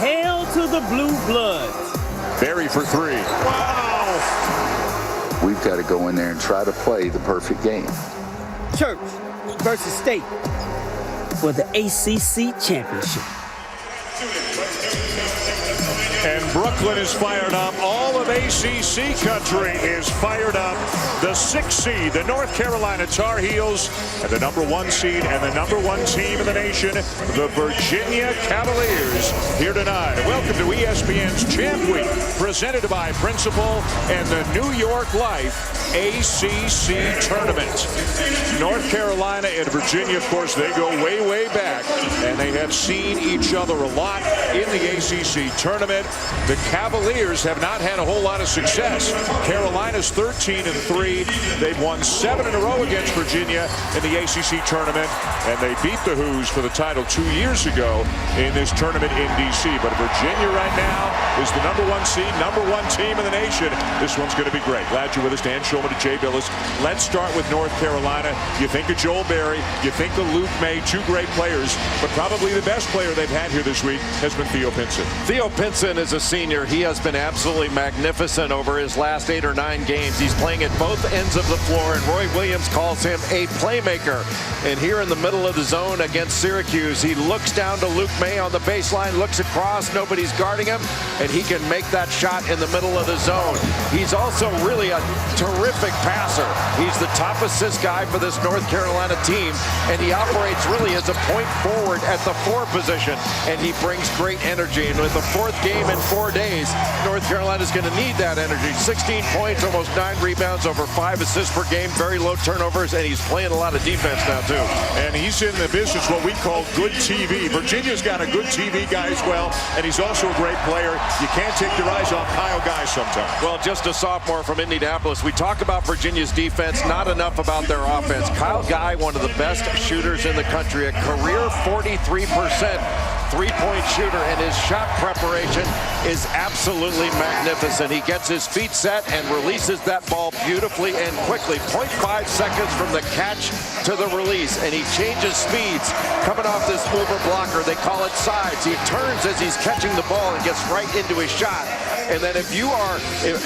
Hail to the Blue Bloods. Berry for three. Wow! We've got to go in there and try to play the perfect game. Church versus State for the ACC Championship. And Brooklyn is fired up. All of ACC country is fired up. The 6th seed, the North Carolina Tar Heels, and the #1 seed and the #1 team in the nation, the Virginia Cavaliers, here tonight. Welcome to ESPN's Champ Week, presented by Principal and the New York Life ACC Tournament. North Carolina and Virginia, of course, they go way, way back, and they have seen each other a lot in the ACC Tournament. The Cavaliers have not had a whole lot of success. Carolina's 13-3. They've won 7 in a row against Virginia in the ACC Tournament, and they beat the Hoos for the title 2 years ago in this tournament in D.C. But Virginia right now is the #1 seed, #1 team in the nation. This one's going to be great. Glad you're with us. Dan Shulman and Jay Billis. Let's start with North Carolina. You think of Joel Berry, you think of Luke May, 2 great players, but probably the best player they've had here this week has been Theo Pinson. Theo Pinson is a senior. He has been absolutely magnificent over his last 8 or 9 games. He's playing at both ends of the floor, and Roy Williams calls him a playmaker. And here in the middle of the zone against Syracuse, he looks down to Luke May on the baseline, looks across, nobody's guarding him, and he can make that shot in the middle of the zone. He's also really a terrific passer. He's the top assist guy for this North Carolina team, and he operates really as a point forward at the 4 position, and he brings great energy. And with the 4th game in 4 days, North Carolina's going to need that energy. 16 points, almost 9 rebounds, over 5 assists per game, very low turnovers, and he's playing a lot of defense now too. And he's in the business what we call good TV. Virginia's got a good TV guy as well, and he's also a great player. You can't take your eyes off Kyle Guy sometimes. Well, just a sophomore from Indianapolis. We talk about Virginia's defense, not enough about their offense. Kyle Guy, one of the best shooters in the country, a career 43% three-point shooter, and his shot preparation is absolutely magnificent. He gets his feet set and releases that ball beautifully and quickly. 0.5 seconds from the catch to the release, and he changes speeds coming off this mover blocker. They call it sides. He turns as he's catching the ball and gets right into his shot. And then if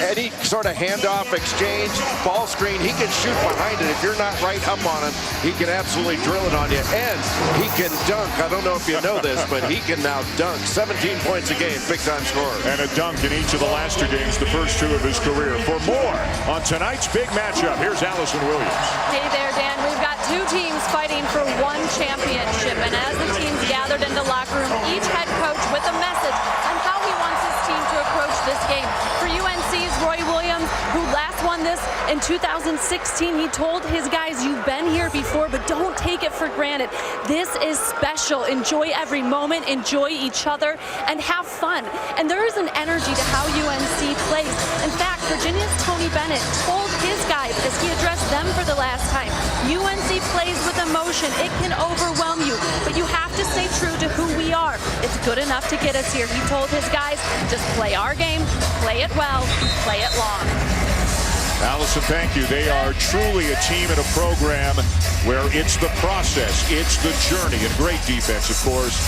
any sort of handoff, exchange, ball screen, he can shoot behind it. If you're not right up on him, he can absolutely drill it on you. And he can dunk. I don't know if you know this, but he can now dunk. 17 points a game, big-time scorer. And a dunk in each of the last 2 games, the first 2 of his career. For more on tonight's big matchup, here's Allison Williams. Hey there, Dan. We've got 2 teams fighting for 1 championship. And as the teams gathered in the locker room, each head coach with a message on how he wants his team to approach this game. For UNC's Roy Williams, who last won this in 2016, he told his guys, you've been here before, but don't take it for granted. This is special. Enjoy every moment, enjoy each other, and have fun. And there is an energy to how UNC plays. In fact, Virginia's Tony Bennett told his guys, as he addressed them for the last time, UNC plays with emotion. It can overwhelm you, but you have to stay true to who we are. It's good enough to get us here. He told his guys, just play our game, play it well, play it long. Allison, thank you. They are truly a team and a program where it's the process, it's the journey, and great defense, of course.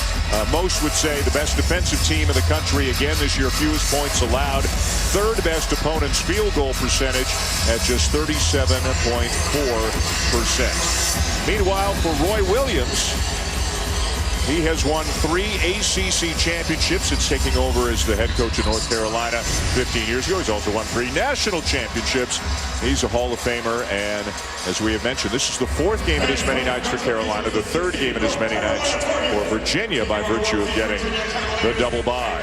Most would say the best defensive team in the country again this year, fewest points allowed. 3rd best opponent's field goal percentage at just 37.4%. Meanwhile, for Roy Williams, he has won 3 ACC championships since taking over as the head coach of North Carolina 15 years ago. He's also won 3 national championships. He's a Hall of Famer, and as we have mentioned, this is the 4th game in as many nights for Carolina, the 3rd game in as many nights for Virginia by virtue of getting the double bye.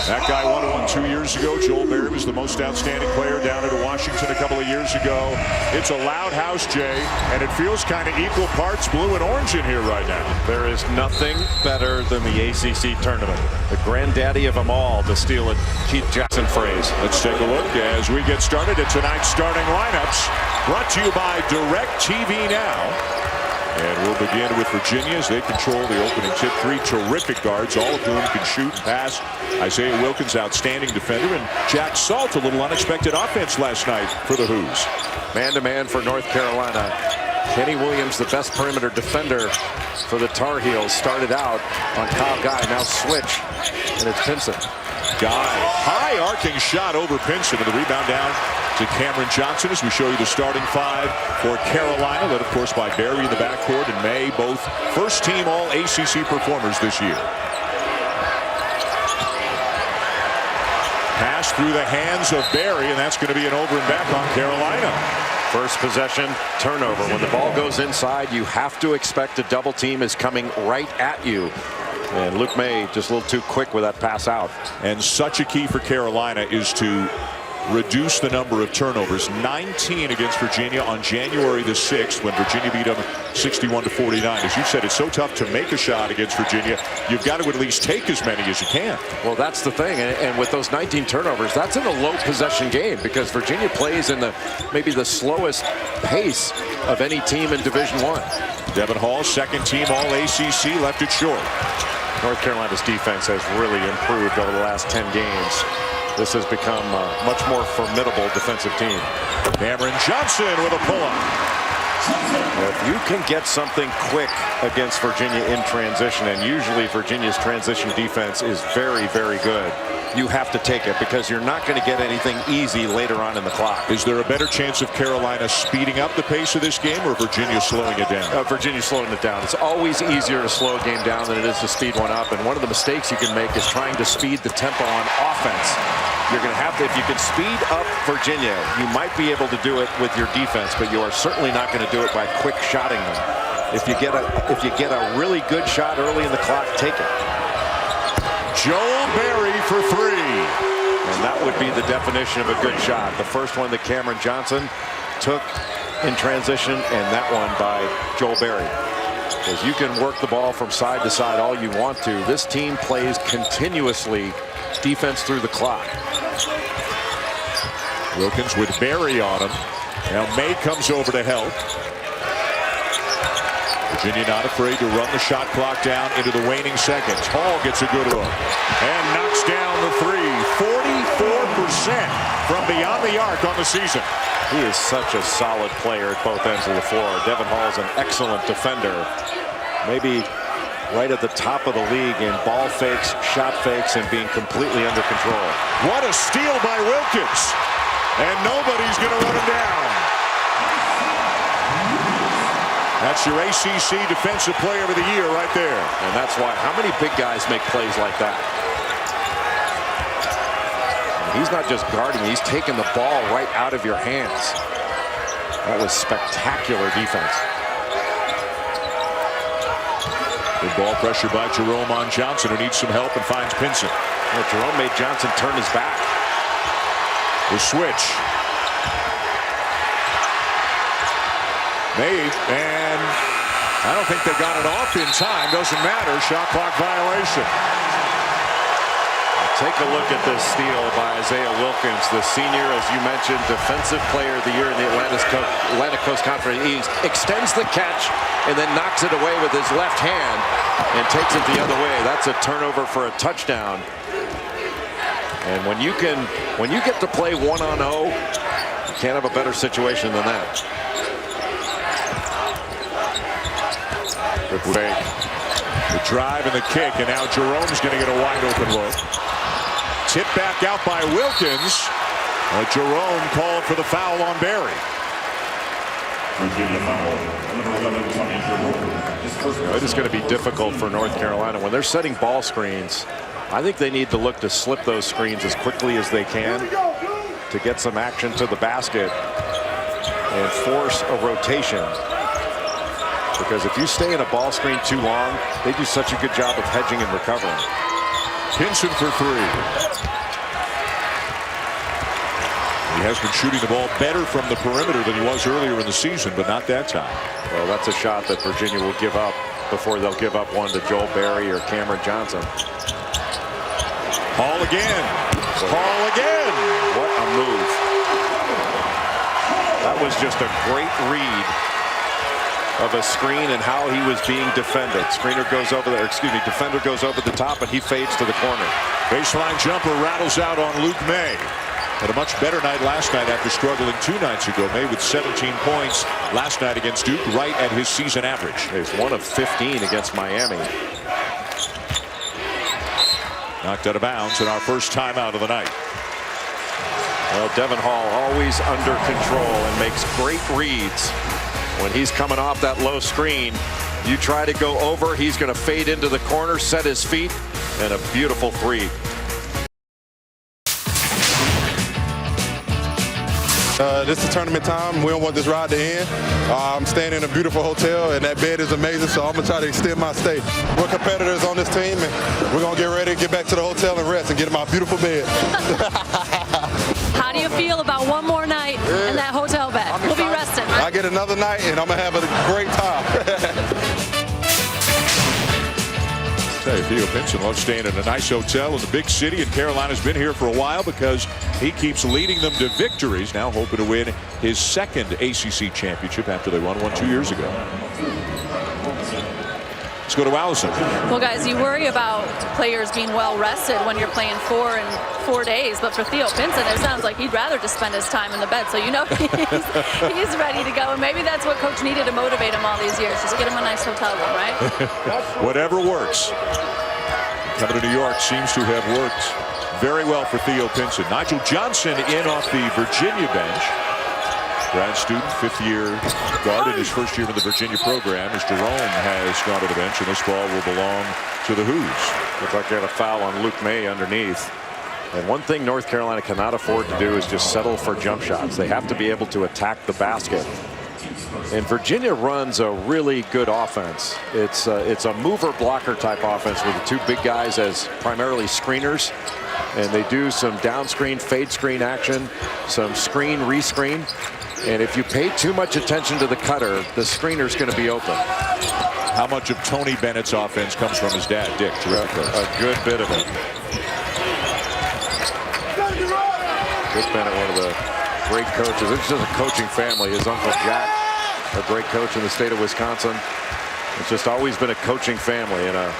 That guy won one 2 years ago. Joel Berry was the most outstanding player down at Washington a couple of years ago. It's a loud house, Jay, and it feels kind of equal parts blue and orange in here right now. There is nothing better than the ACC tournament. The granddaddy of them all, to steal a Keith Jackson phrase. Let's take a look as we get started at tonight's starting lineups. Brought to you by DirecTV Now. And we'll begin with Virginia as they control the opening tip. 3 terrific guards, all of whom can shoot and pass. Isaiah Wilkins, outstanding defender, and Jack Salt, a little unexpected offense last night for the Hoos. Man-to-man for North Carolina. Kenny Williams, the best perimeter defender for the Tar Heels, started out on Kyle Guy. Now switch, and it's Pinson. Guy, high arcing shot over Pinson, and the rebound down to Cameron Johnson as we show you the starting five for Carolina, led of course by Barry in the backcourt and May, both first team all ACC performers this year. Pass through the hands of Barry, and that's going to be an over and back on Carolina. First possession, turnover. When the ball goes inside, you have to expect a double team is coming right at you. And Luke May just a little too quick with that pass out. And such a key for Carolina is to reduce the number of turnovers. 19 against Virginia on January the 6th when Virginia beat them 61-49. As you said, it's so tough to make a shot against Virginia. You've got to at least take as many as you can. Well, that's the thing. And with those 19 turnovers, that's in a low possession game because Virginia plays in maybe the slowest pace of any team in Division I. Devon Hall, second team all ACC, left it short. North Carolina's defense has really improved over the last 10 games. This has become a much more formidable defensive team. Cameron Johnson with a pull-up. If you can get something quick against Virginia in transition, and usually Virginia's transition defense is very, very good, you have to take it because you're not going to get anything easy later on in the clock. Is there a better chance of Carolina speeding up the pace of this game or Virginia slowing it down? Virginia slowing it down. It's always easier to slow a game down than it is to speed one up. And one of the mistakes you can make is trying to speed the tempo on offense. You're going to have to, if you can speed up Virginia, you might be able to do it with your defense, but you are certainly not going to do it by quick shotting them. If you get a really good shot early in the clock, take it. Joel Barry for three. And that would be the definition of a good shot. The first one that Cameron Johnson took in transition, and that one by Joel Barry. Because you can work the ball from side to side all you want to. This team plays continuously defense through the clock. Wilkins with Barry on him. Now May comes over to help. Virginia not afraid to run the shot clock down into the waning seconds. Hall gets a good look and knocks down the three. 44% from beyond the arc on the season. He is such a solid player at both ends of the floor. Devon Hall is an excellent defender. Maybe right at the top of the league in ball fakes, shot fakes, and being completely under control. What a steal by Wilkins. And nobody's going to run him down. That's your ACC Defensive Player of the Year right there. And that's why, how many big guys make plays like that? And he's not just guarding, he's taking the ball right out of your hands. That was spectacular defense. Good ball pressure by Jerome on Johnson, who needs some help and finds Pinson. Well, Jerome made Johnson turn his back. The switch. Made, and I don't think they got it off in time. Doesn't matter. Shot clock violation. Take a look at this steal by Isaiah Wilkins, the senior, as you mentioned, Defensive Player of the Year in the Atlantic Coast Conference East. Extends the catch and then knocks it away with his left hand and takes it the other way. That's a turnover for a touchdown. And when you get to play 1-on-0, you can't have a better situation than that. Good fake. The drive and the kick, and now Jerome's going to get a wide open look. Tip back out by Wilkins. Jerome called for the foul on Barry. It is going to be difficult for North Carolina when they're setting ball screens. I think they need to look to slip those screens as quickly as they can to get some action to the basket and force a rotation. Because if you stay in a ball screen too long, they do such a good job of hedging and recovering. Pinson for three. He has been shooting the ball better from the perimeter than he was earlier in the season, but not that time. Well, that's a shot that Virginia will give up before they'll give up one to Joel Barry or Cameron Johnson. Hall again. Hall again. What a move. That was just a great read of a screen and how he was being defended. Defender goes over the top and he fades to the corner. Baseline jumper rattles out on Luke May. Had a much better night last night after struggling 2 nights ago. May with 17 points last night against Duke, right at his season average. He's 1 of 15 against Miami. Knocked out of bounds in our first timeout of the night. Well, Devon Hall always under control and makes great reads. When he's coming off that low screen, you try to go over, he's going to fade into the corner, set his feet, and a beautiful 3. This is tournament time. We don't want this ride to end. I'm staying in a beautiful hotel, and that bed is amazing, so I'm going to try to extend my stay. We're competitors on this team, and we're going to get ready to get back to the hotel and rest and get in my beautiful bed. How do you feel about one more night in that hotel bed? We'll be resting. I get another night, and I'm going to have a great time. Theo Pinson loves staying in a nice hotel in the big city, and Carolina's been here for a while because he keeps leading them to victories. Now hoping to win his 2nd ACC championship after they won one 2 years ago. Let's go to Allison. Well, guys, you worry about players being well rested when you're playing 4 in 4 days, but for Theo Pinson, it sounds like he'd rather just spend his time in the bed. So you know he's ready to go, and maybe that's what Coach needed to motivate him all these years, just get him a nice hotel room, right? Whatever works. Coming to New York seems to have worked very well for Theo Pinson. Nigel Johnson in off the Virginia bench. Grad student, 5th-year guard in his first year in the Virginia program, as Jerome has gone to the bench, and this ball will belong to the Hoos. Looks like they had a foul on Luke May underneath. And one thing North Carolina cannot afford to do is just settle for jump shots. They have to be able to attack the basket. And Virginia runs a really good offense. It's a mover blocker type offense with the 2 big guys as primarily screeners. And they do some down screen, fade screen action, some screen, rescreen. And if you pay too much attention to the cutter, the screener's going to be open. How much of Tony Bennett's offense comes from his dad, Dick? A good bit of it. Dick Bennett, one of the great coaches. It's just a coaching family. His uncle Jack, a great coach in the state of Wisconsin. It's just always been a coaching family and a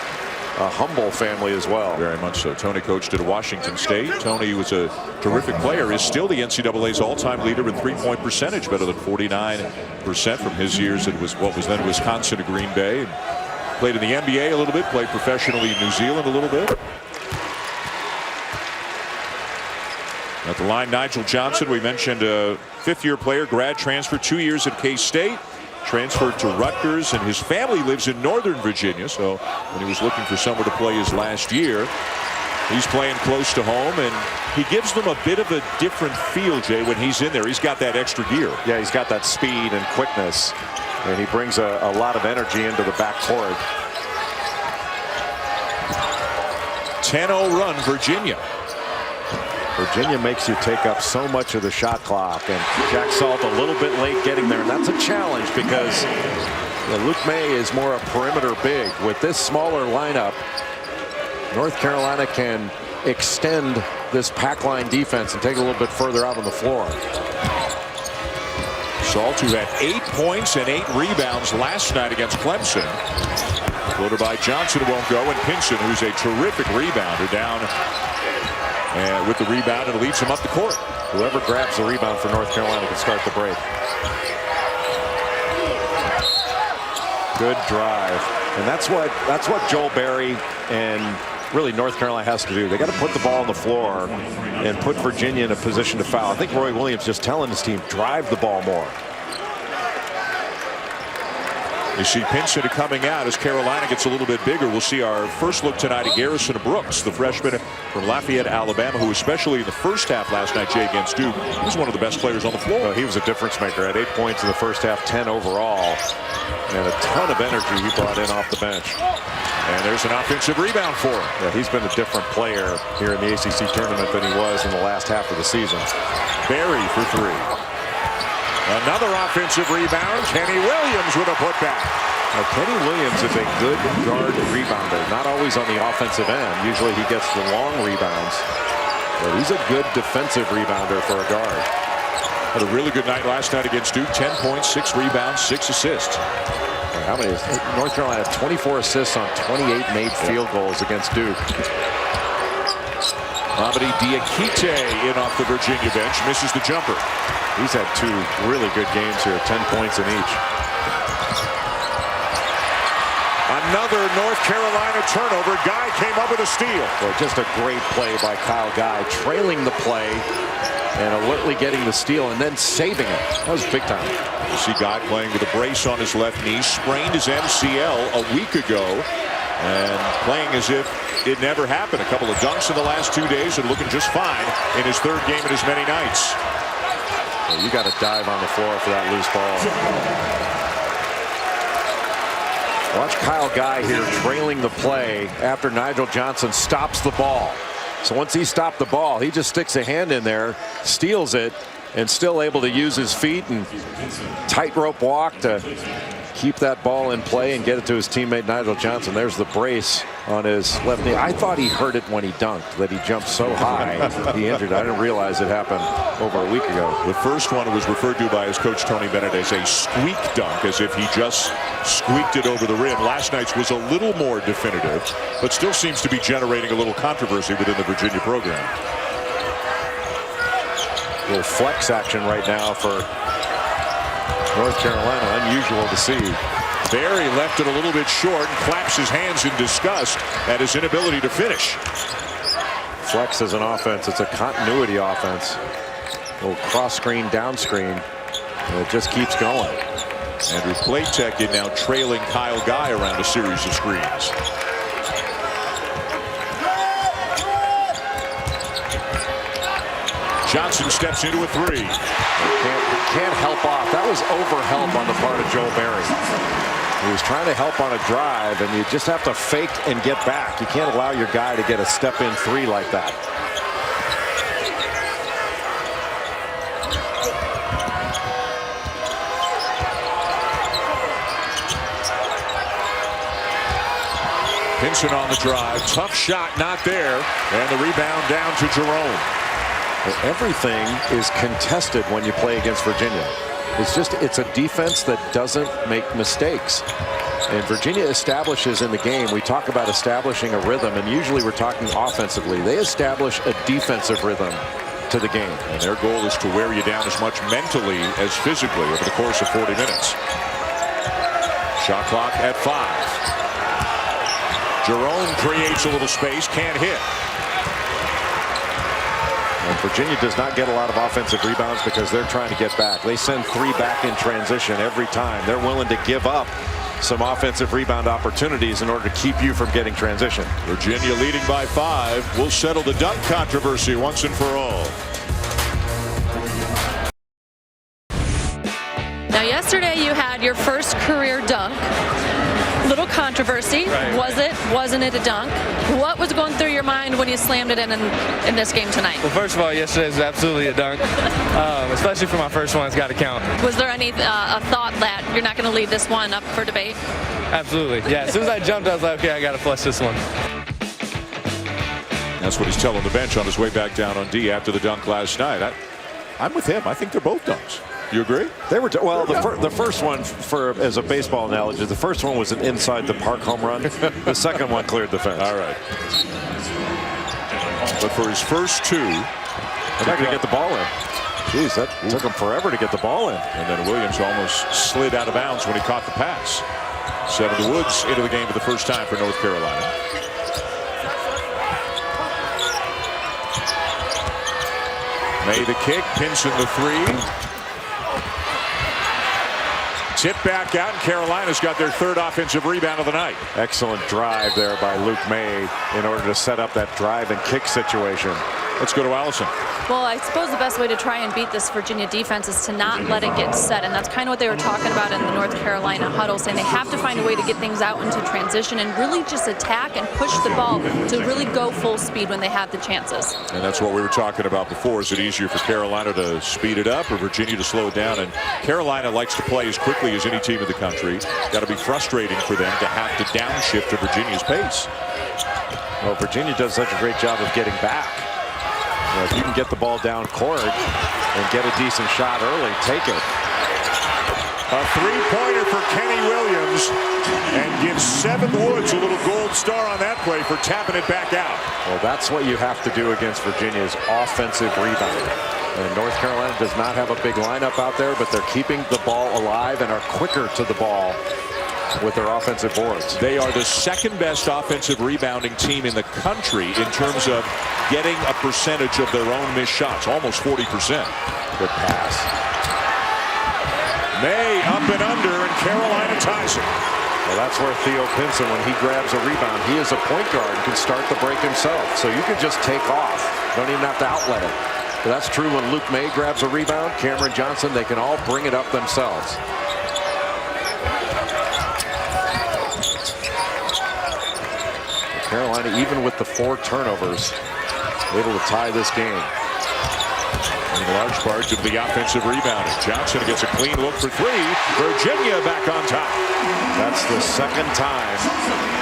humble family as well. Very much so. Tony coached at Washington State. Tony was a terrific player, is still the NCAA's all-time leader in 3-point percentage, better than 49% from his years at what was then Wisconsin to Green Bay. Played in the NBA a little bit, played professionally in New Zealand a little bit. At the line, Nigel Johnson, we mentioned a 5th-year player, grad transfer, 2 years at K-State. Transferred to Rutgers, and his family lives in Northern Virginia, so when he was looking for somewhere to play his last year, he's playing close to home, and he gives them a bit of a different feel, Jay, when he's in there. He's got that extra gear. Yeah, he's got that speed and quickness, and he brings a lot of energy into the backcourt. 10-0 run, Virginia. Virginia makes you take up so much of the shot clock, and Jack Salt a little bit late getting there, and that's a challenge because Luke May is more a perimeter big. With this smaller lineup, North Carolina can extend this pack line defense and take a little bit further out on the floor. Salt, who had 8 points and 8 rebounds last night against Clemson. Floater by Johnson won't go, and Pinson, who's a terrific rebounder, down and with the rebound, and leads him up the court. Whoever grabs the rebound for North Carolina can start the break. Good drive, and that's what Joel Berry and really North Carolina has to do. They got to put the ball on the floor and put Virginia in a position to foul. I think Roy Williams just telling his team, drive the ball more. You see Pinson coming out as Carolina gets a little bit bigger. We'll see our first look tonight at Garrison Brooks, the freshman from Lafayette, Alabama, who especially in the first half last night, Jay, against Duke, was one of the best players on the floor. He was a difference maker. Had 8 points in the first half, 10 overall, and a ton of energy he brought in off the bench. And there's an offensive rebound for him. Yeah, he's been a different player here in the ACC tournament than he was in the last half of the season. Berry for 3. Another offensive rebound. Kenny Williams with a putback. Now, Kenny Williams is a good guard rebounder. Not always on the offensive end. Usually he gets the long rebounds. But he's a good defensive rebounder for a guard. Had a really good night last night against Duke. 10 points, 6 rebounds, 6 assists. How many? North Carolina had 24 assists on 28 made field goals against Duke. Mamadi Diakite in off the Virginia bench, misses the jumper. He's had 2 really good games here, 10 points in each. Another North Carolina turnover. Guy came up with a steal. Well, just a great play by Kyle Guy, trailing the play and alertly getting the steal and then saving it. That was big time. You see Guy playing with a brace on his left knee, sprained his MCL a week ago, and playing as if it never happened. A couple of dunks in the last 2 days and looking just fine in his 3rd game in as many nights. Well, you got to dive on the floor for that loose ball. Watch Kyle Guy here trailing the play after Nigel Johnson stops the ball. So once he stopped the ball, he just sticks a hand in there, steals it, and still able to use his feet and tightrope walk to keep that ball in play and get it to his teammate Nigel Johnson. There's the brace on his left knee. I thought he hurt it when he dunked, that he jumped so high he injured it. I didn't realize it happened over a week ago. The first one was referred to by his coach Tony Bennett as a squeak dunk, as if he just squeaked it over the rim. Last night's was a little more definitive, but still seems to be generating a little controversy within the Virginia program. A little flex action right now for North Carolina, unusual to see. Barry left it a little bit short and claps his hands in disgust at his inability to finish. Flex is an offense. It's a continuity offense. A little cross screen, down screen, and it just keeps going. Andrew Platek in now trailing Kyle Guy around a series of screens. Johnson steps into a 3. Can't help off. That was over help on the part of Joe Barry. He was trying to help on a drive, and you just have to fake and get back. You can't allow your guy to get a step-in 3 like that. Pinson on the drive. Tough shot, not there. And the rebound down to Jerome. Everything is contested when you play against Virginia. It's a defense that doesn't make mistakes. And Virginia establishes in the game. We talk about establishing a rhythm, and usually we're talking offensively. They establish a defensive rhythm to the game. And their goal is to wear you down as much mentally as physically over the course of 40 minutes. Shot clock at 5. Jerome creates a little space, can't hit. And Virginia does not get a lot of offensive rebounds because they're trying to get back. They send 3 back in transition every time. They're willing to give up some offensive rebound opportunities in order to keep you from getting transition. Virginia leading by 5 will settle the dunk controversy once and for all. Now yesterday you had your first career dunk. Little controversy. Right. Was it? Wasn't it a dunk? What was going through your mind when you slammed it in this game tonight? Well, first of all, yesterday was absolutely a dunk. Especially for my first one, it's got to count. Was there any a thought that you're not going to leave this one up for debate? Absolutely. Yeah, as soon as I jumped, I was like, okay, I got to flush this one. That's what he's telling the bench on his way back down on D after the dunk last night. I'm with him. I think they're both dunks. You agree? They were well. The first one, as a baseball analogy, the first one was an inside the park home run. The second one cleared the fence. All right. But for his first 2, they're not going to get the ball in. Jeez, that took him forever to get the ball in. And then Williams almost slid out of bounds when he caught the pass. Seven Woods into the game for the first time for North Carolina. May the kick, Pinson the 3. Tip back out, and Carolina's got their 3rd offensive rebound of the night. Excellent drive there by Luke May in order to set up that drive and kick situation. Let's go to Allison. Well, I suppose the best way to try and beat this Virginia defense is to not let it get set, and that's kind of what they were talking about in the North Carolina huddle, saying they have to find a way to get things out into transition and really just attack and push the ball to really go full speed when they have the chances. And that's what we were talking about before. Is it easier for Carolina to speed it up or Virginia to slow it down? And Carolina likes to play as quickly as any team in the country. Got to be frustrating for them to have to downshift to Virginia's pace. Well, Virginia does such a great job of getting back. If you can get the ball down court and get a decent shot early, take it. A three-pointer for Kenny Williams, and gives Seven Woods a little gold star on that play for tapping it back out. Well, that's what you have to do against Virginia's offensive rebound. And North Carolina does not have a big lineup out there, but they're keeping the ball alive and are quicker to the ball with their offensive boards. They are the second best offensive rebounding team in the country in terms of getting a percentage of their own missed shots, almost 40%. Good pass. May up and under, and Carolina ties it. Well, that's where Theo Pinson, when he grabs a rebound, he is a point guard, can start the break himself. So you can just take off. Don't even have to outlet it. But that's true when Luke May grabs a rebound. Cameron Johnson, they can all bring it up themselves. Carolina, even with the 4 turnovers, able to tie this game. In large part to the offensive rebounding. Johnson gets a clean look for 3. Virginia back on top. That's the second time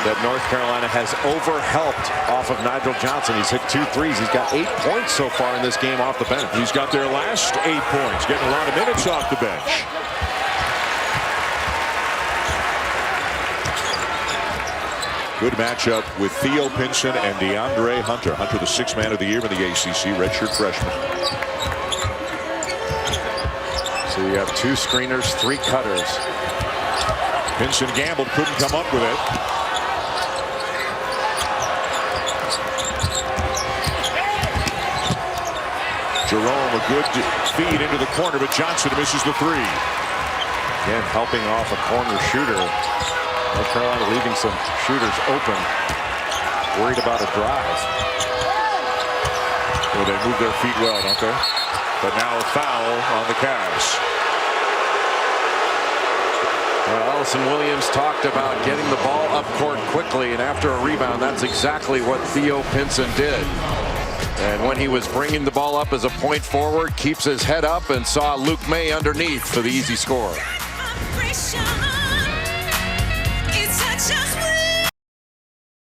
that North Carolina has overhelped off of Nigel Johnson. He's hit 2 threes. He's got 8 points so far in this game off the bench. He's got their last 8 points, getting a lot of minutes off the bench. Good matchup with Theo Pinson and DeAndre Hunter. Hunter, the 6th man of the year in the ACC, redshirt freshman. So you have 2 screeners, 3 cutters. Pinson gambled, couldn't come up with it. Jerome, a good feed into the corner, but Johnson misses the 3. Again, helping off a corner shooter. North Carolina leaving some shooters open, worried about a drive. Well, they move their feet well, don't they? But now a foul on the Cavs. Well, Ellison Williams talked about getting the ball up court quickly, and after a rebound, that's exactly what Theo Pinson did. And when he was bringing the ball up as a point forward, keeps his head up and saw Luke May underneath for the easy score.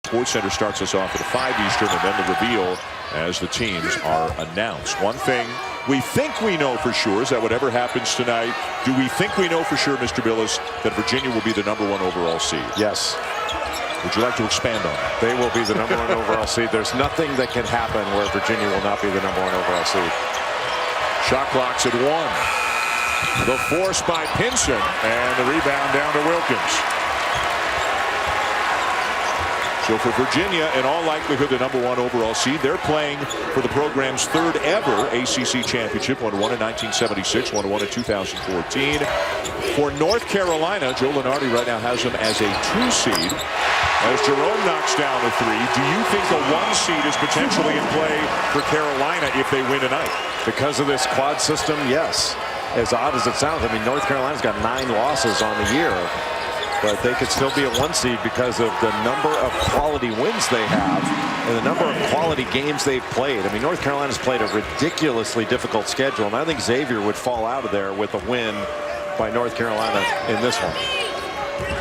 SportsCenter starts us off at 5 Eastern, and then the reveal as the teams are announced. One thing we think we know for sure is that whatever happens tonight, do we think we know for sure, Mr. Billis, that Virginia will be the #1 overall seed? Yes. Would you like to expand on that? They will be the #1 overall seed. There's nothing that can happen where Virginia will not be the #1 overall seed. Shot clock's at 1. The force by Pinson, and the rebound down to Wilkins. So for Virginia, in all likelihood, the #1 overall seed. They're playing for the program's 3rd ever ACC championship. Won in 1976, won in 2014. For North Carolina, Joe Lunardi right now has them as a 2 seed. As Jerome knocks down a 3, do you think a 1 seed is potentially in play for Carolina if they win tonight? Because of this quad system, yes. As odd as it sounds, I mean, North Carolina's got 9 losses on the year. But they could still be a 1 seed because of the number of quality wins they have and the number of quality games they've played. I mean, North Carolina's played a ridiculously difficult schedule, and I think Xavier would fall out of there with a win by North Carolina in this one.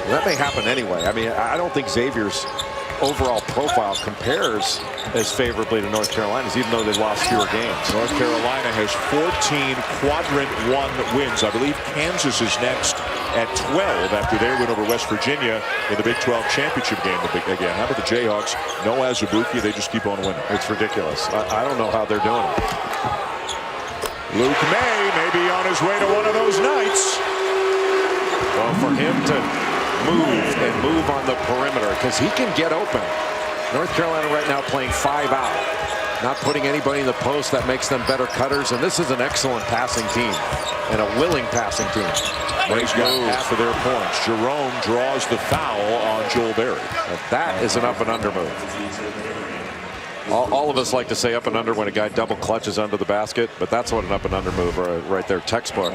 And that may happen anyway. I mean, I don't think Xavier's overall profile compares as favorably to North Carolina's, even though they've lost fewer games. North Carolina has 14 quadrant 1 wins. I believe Kansas is next at 12 after their win over West Virginia in the Big 12 championship game again. How about the Jayhawks? No Azubuike, they just keep on winning. It's ridiculous. I don't know how they're doing it. Luke May be on his way to one of those nights. Well, for him to move on the perimeter, because he can get open. North Carolina right now playing 5 out, not putting anybody in the post. That makes them better cutters, and this is an excellent passing team and a willing passing team. May's got half of their points. Jerome draws the foul on Joel Berry. That is an up and under move. All of us like to say up and under when a guy double clutches under the basket, but that's what an up and under move right there, textbook.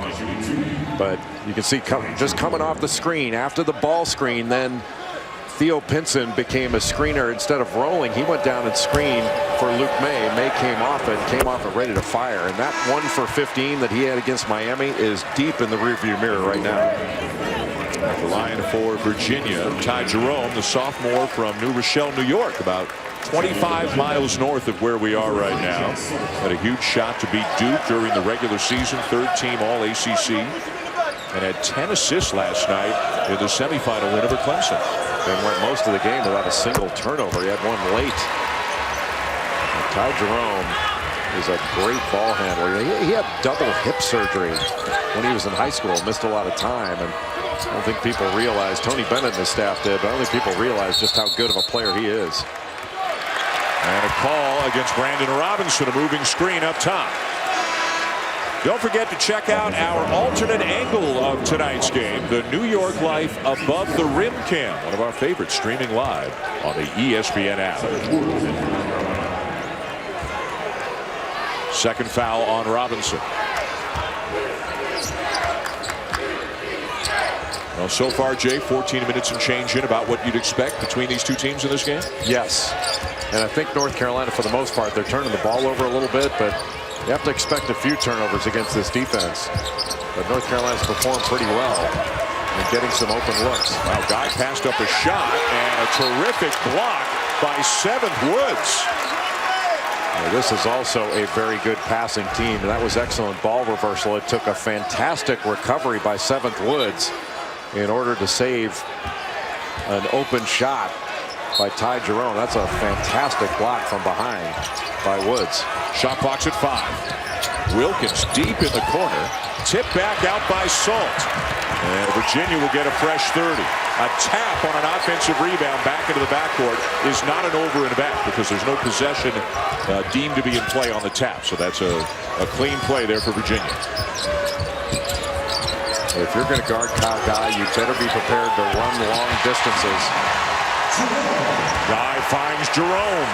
But you can see just coming off the screen, after the ball screen, then Theo Pinson became a screener. Instead of rolling, he went down and screened for Luke May. May came off it ready to fire. And that 1 for 15 that he had against Miami is deep in the rearview mirror right now. The line for Virginia, Ty Jerome, the sophomore from New Rochelle, New York, about 25 miles north of where we are right now. Had a huge shot to beat Duke during the regular season. 3rd team All-ACC. and had 10 assists last night in the semifinal win over Clemson. And went most of the game without a single turnover. He had one late. And Ty Jerome is a great ball handler. He had double hip surgery when he was in high school. Missed a lot of time. And I don't think people realize, Tony Bennett and his staff did, but I don't think people realize just how good of a player he is. And a call against Brandon Robinson, a moving screen up top. Don't forget to check out our alternate angle of tonight's game, the New York Life Above the Rim Cam, one of our favorites, streaming live on the ESPN app. Second foul on Robinson. Well, so far, Jay, 14 minutes and change in, about what you'd expect between these two teams in this game? Yes. And I think North Carolina, for the most part, they're turning the ball over a little bit, but you have to expect a few turnovers against this defense. But North Carolina's performed pretty well and getting some open looks. Wow, Guy passed up a shot and a terrific block by Seventh Woods. Well, this is also a very good passing team, and that was excellent ball reversal. It took a fantastic recovery by Seventh Woods in order to save an open shot by Ty Jerome. That's a fantastic block from behind by Woods. Shot clock's at 5. Wilkins deep in the corner. Tip back out by Salt. And Virginia will get a fresh 30. A tap on an offensive rebound back into the backcourt is not an over and back because there's no possession deemed to be in play on the tap. So that's a clean play there for Virginia. If you're going to guard Kyle Guy, you better be prepared to run long distances. Guy finds Jerome.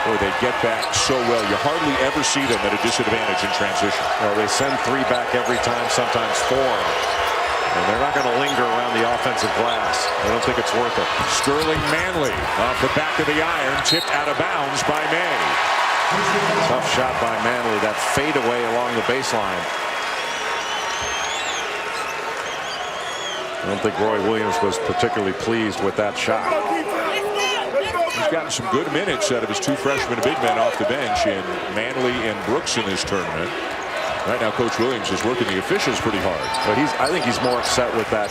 Boy, they get back so well. You hardly ever see them at a disadvantage in transition. Well, they send 3 back every time, sometimes 4. And they're not going to linger around the offensive glass. I don't think it's worth it. Sterling Manley off the back of the iron, tipped out of bounds by May. Tough shot by Manley. That fadeaway along the baseline. I don't think Roy Williams was particularly pleased with that shot. He's gotten some good minutes out of his 2 freshman big men off the bench in Manley and Brooks in this tournament. Right now, Coach Williams is working the officials pretty hard. But I think he's more upset with that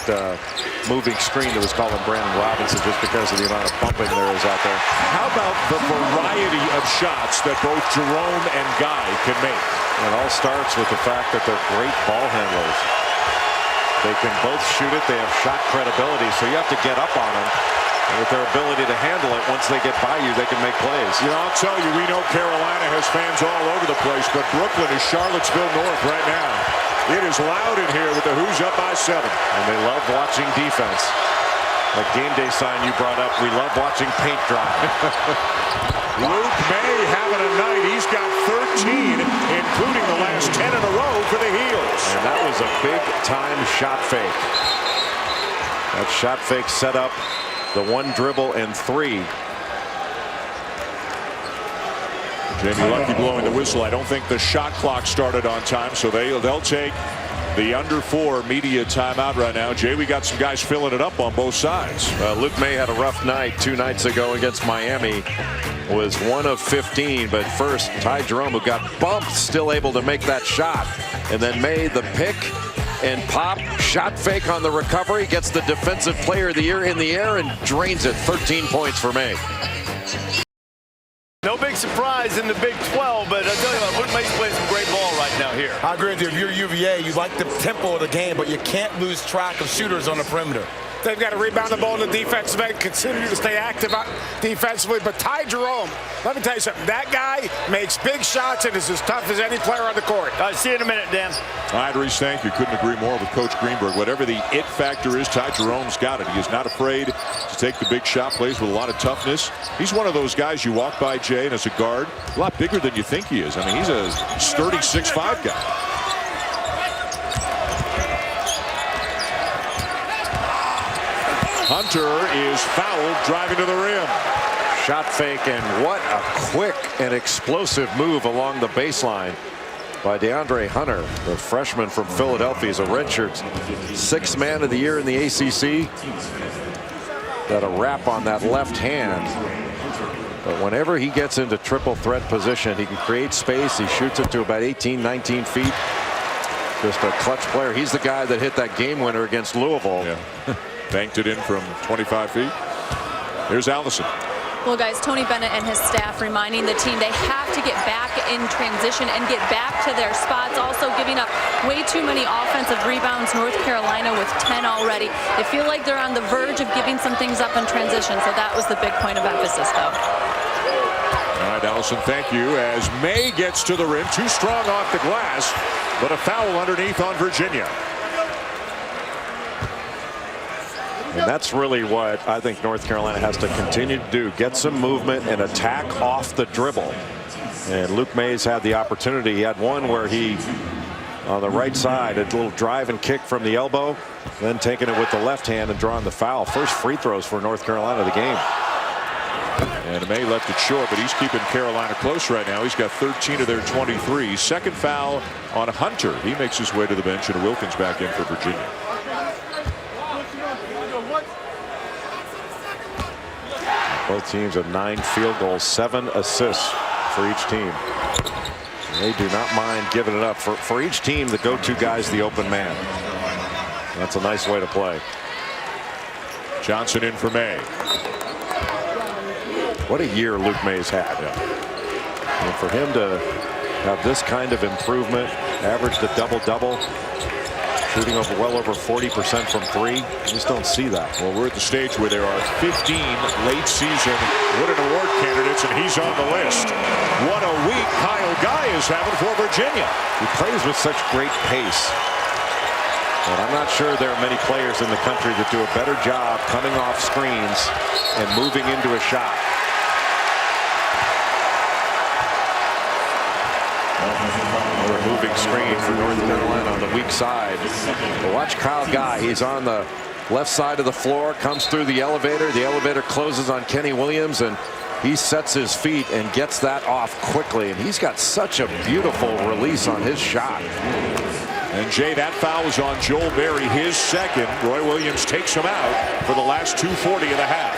moving screen that was called on Brandon Robinson just because of the amount of bumping there is out there. How about the variety of shots that both Jerome and Guy can make? It all starts with the fact that they're great ball handlers. They can both shoot it. They have shot credibility, so you have to get up on them. And with their ability to handle it, once they get by you, they can make plays. You know, I'll tell you, we know Carolina has fans all over the place, but Brooklyn is Charlottesville North right now. It is loud in here with the Who's up by 7. And they love watching defense. That game day sign you brought up, we love watching paint dry. Luke May having a night. He's got 13, including the last 10 in a row for the Heels. And that was a big-time shot fake. That shot fake set up the 1 dribble and 3. Jamie Lucky blowing the whistle. I don't think the shot clock started on time, so they'll take the under 4 media timeout right now. Jay, we got some guys filling it up on both sides. Luke May had a rough night 2 nights ago against Miami. Was 1 of 15, but first Ty Jerome, who got bumped, still able to make that shot. And then May, the pick and pop, shot fake on the recovery, gets the Defensive Player of the Year in the air and drains it. 13 points for May. No big surprise in the Big 12, but I'll tell you what, Luke May's playing some great ball right now here. I agree with you. If you're UVA, you like the tempo of the game, but you can't lose track of shooters on the perimeter. They've got to rebound the ball in the defensive end, continue to stay active defensively. But Ty Jerome, let me tell you something. That guy makes big shots and is as tough as any player on the court. See you in a minute, Dan. All right, Reese, thank you. Couldn't agree more with Coach Greenberg. Whatever the it factor is, Ty Jerome's got it. He is not afraid to take the big shot, plays with a lot of toughness. He's one of those guys you walk by, Jay, and as a guard, a lot bigger than you think he is. I mean, he's a sturdy 6'5" guy. Hunter is fouled driving to the rim. Shot fake, and what a quick and explosive move along the baseline by DeAndre Hunter, the freshman from Philadelphia. Is a redshirt 6th man of the year in the ACC. Got a wrap on that left hand. But whenever he gets into triple threat position, he can create space. He shoots it to about 18, 19 feet. Just a clutch player. He's the guy that hit that game winner against Louisville. Yeah. Banked it in from 25 feet. Here's Allison. Well, guys, Tony Bennett and his staff reminding the team they have to get back in transition and get back to their spots. Also giving up way too many offensive rebounds. North Carolina with 10 already. They feel like they're on the verge of giving some things up in transition. So that was the big point of emphasis, though. All right, Allison, thank you. As May gets to the rim, too strong off the glass, but a foul underneath on Virginia. And that's really what I think North Carolina has to continue to do. Get some movement and attack off the dribble. And Luke Mays had the opportunity. He had one where he, on the right side, a little drive and kick from the elbow, then taking it with the left hand and drawing the foul. First free throws for North Carolina of the game. And May left it short, but he's keeping Carolina close right now. He's got 13 of their 23. Second foul on Hunter. He makes his way to the bench, and Wilkins back in for Virginia. Both teams have 9 field goals, 7 assists for each team. They do not mind giving it up. For each team, the go-to guy is the open man. That's a nice way to play. Johnson in for May. What a year Luke Mays had. And for him to have this kind of improvement, averaged a double-double, shooting well over 40% from 3. You just don't see that. Well, we're at the stage where there are 15 late season Wooden Award candidates, and he's on the list. What a week Kyle Guy is having for Virginia. He plays with such great pace. And I'm not sure there are many players in the country that do a better job coming off screens and moving into a shot. Another moving screen for North Carolina on the weak side. But watch Kyle Guy. He's on the left side of the floor, comes through the elevator. The elevator closes on Kenny Williams, and he sets his feet and gets that off quickly. And he's got such a beautiful release on his shot. And Jay, that foul is on Joel Berry, his second. Roy Williams takes him out for the last 2:40 of the half.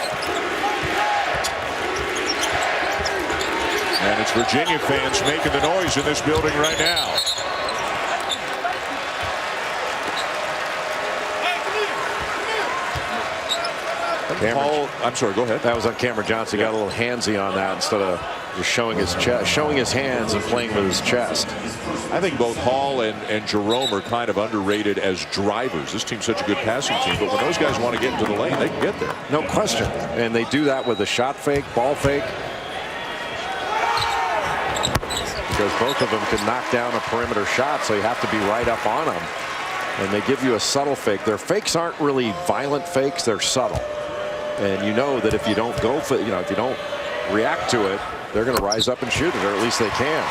And it's Virginia fans making the noise in this building right now. Paul, I'm sorry, go ahead. That was on Cameron Johnson. Got a little handsy on that instead of just showing his chest, showing his hands and playing with his chest. I think both Hall and Jerome are kind of underrated as drivers. This team's such a good passing team, but when those guys want to get into the lane, they can get there. No question. And they do that with a shot fake, ball fake. Because both of them can knock down a perimeter shot, so you have to be right up on them. And they give you a subtle fake. Their fakes aren't really violent fakes, they're subtle. And you know that if you don't go for, if you don't react to it, they're going to rise up and shoot it, or at least they can.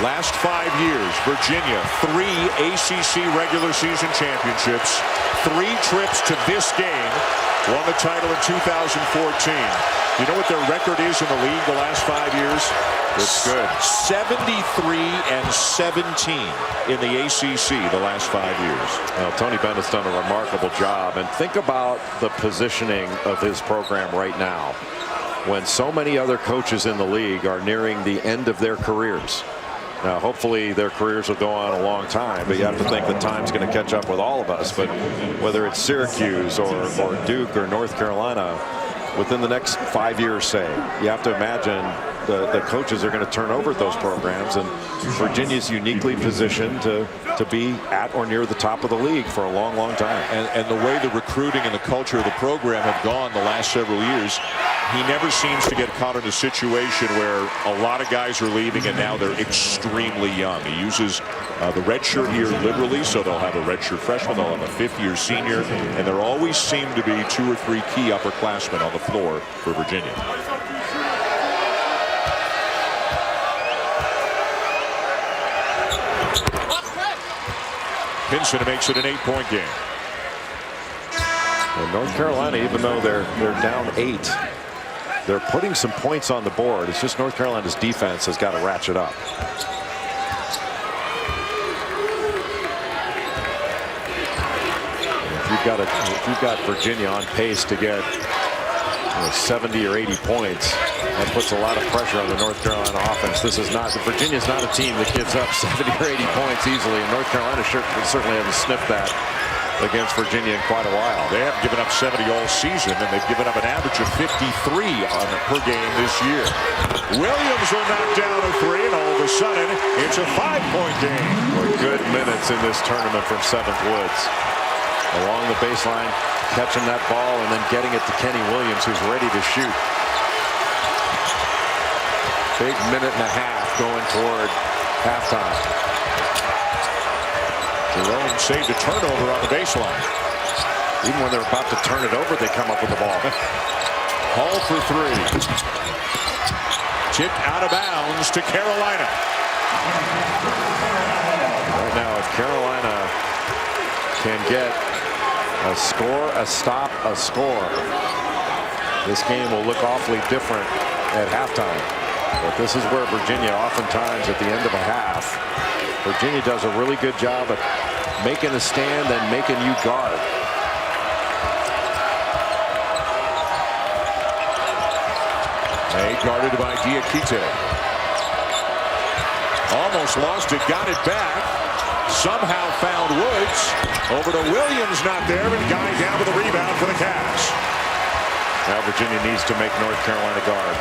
Last 5 years, Virginia, 3 ACC regular season championships, 3 trips to this game, won the title in 2014. You know what their record is in the league the last 5 years? It's good. 73-17 in the ACC the last 5 years. Well, Tony Bennett's done a remarkable job. And think about the positioning of his program right now, when so many other coaches in the league are nearing the end of their careers. Now, hopefully their careers will go on a long time, but you have to think that time's going to catch up with all of us. But whether it's Syracuse or Duke or North Carolina, within the next 5 years, say, you have to imagine the coaches are going to turn over those programs, and Virginia's uniquely positioned to be at or near the top of the league for a long, long time. And the way the recruiting and the culture of the program have gone the last several years, he never seems to get caught in a situation where a lot of guys are leaving and now they're extremely young. He uses the redshirt year liberally, so they'll have a redshirt freshman, they'll have a 5th-year senior, and there always seem to be 2 or 3 key upperclassmen on the floor for Virginia. Pinson makes it an 8-point game. And North Carolina, even though they're down 8, they're putting some points on the board. It's just North Carolina's defense has got to ratchet up. If you've got Virginia on pace to get 70 or 80 points. That puts a lot of pressure on the North Carolina offense. Virginia's not a team that gives up 70 or 80 points easily, and North Carolina certainly hasn't sniffed that against Virginia in quite a while. They haven't given up 70 all season, and they've given up an average of 53 per game this year. Williams will knock down a three, and all of a sudden, it's a 5-point game. Good minutes in this tournament from Seventh Woods. Along the baseline, catching that ball and then getting it to Kenny Williams, who's ready to shoot. Big minute and a half going toward halftime. Jerome saved a turnover on the baseline. Even when they're about to turn it over, they come up with the ball. Hall for three. Tipped out of bounds to Carolina. Right now, if Carolina can get a score, a stop, a score, this game will look awfully different at halftime. But this is where Virginia, oftentimes at the end of a half, Virginia does a really good job of making a stand and making you guard. May guarded by Diakite. Almost lost it, got it back. Somehow found Woods. Over to Williams, not there, and Guy down with the rebound for the Cavs. Now Virginia needs to make North Carolina guard.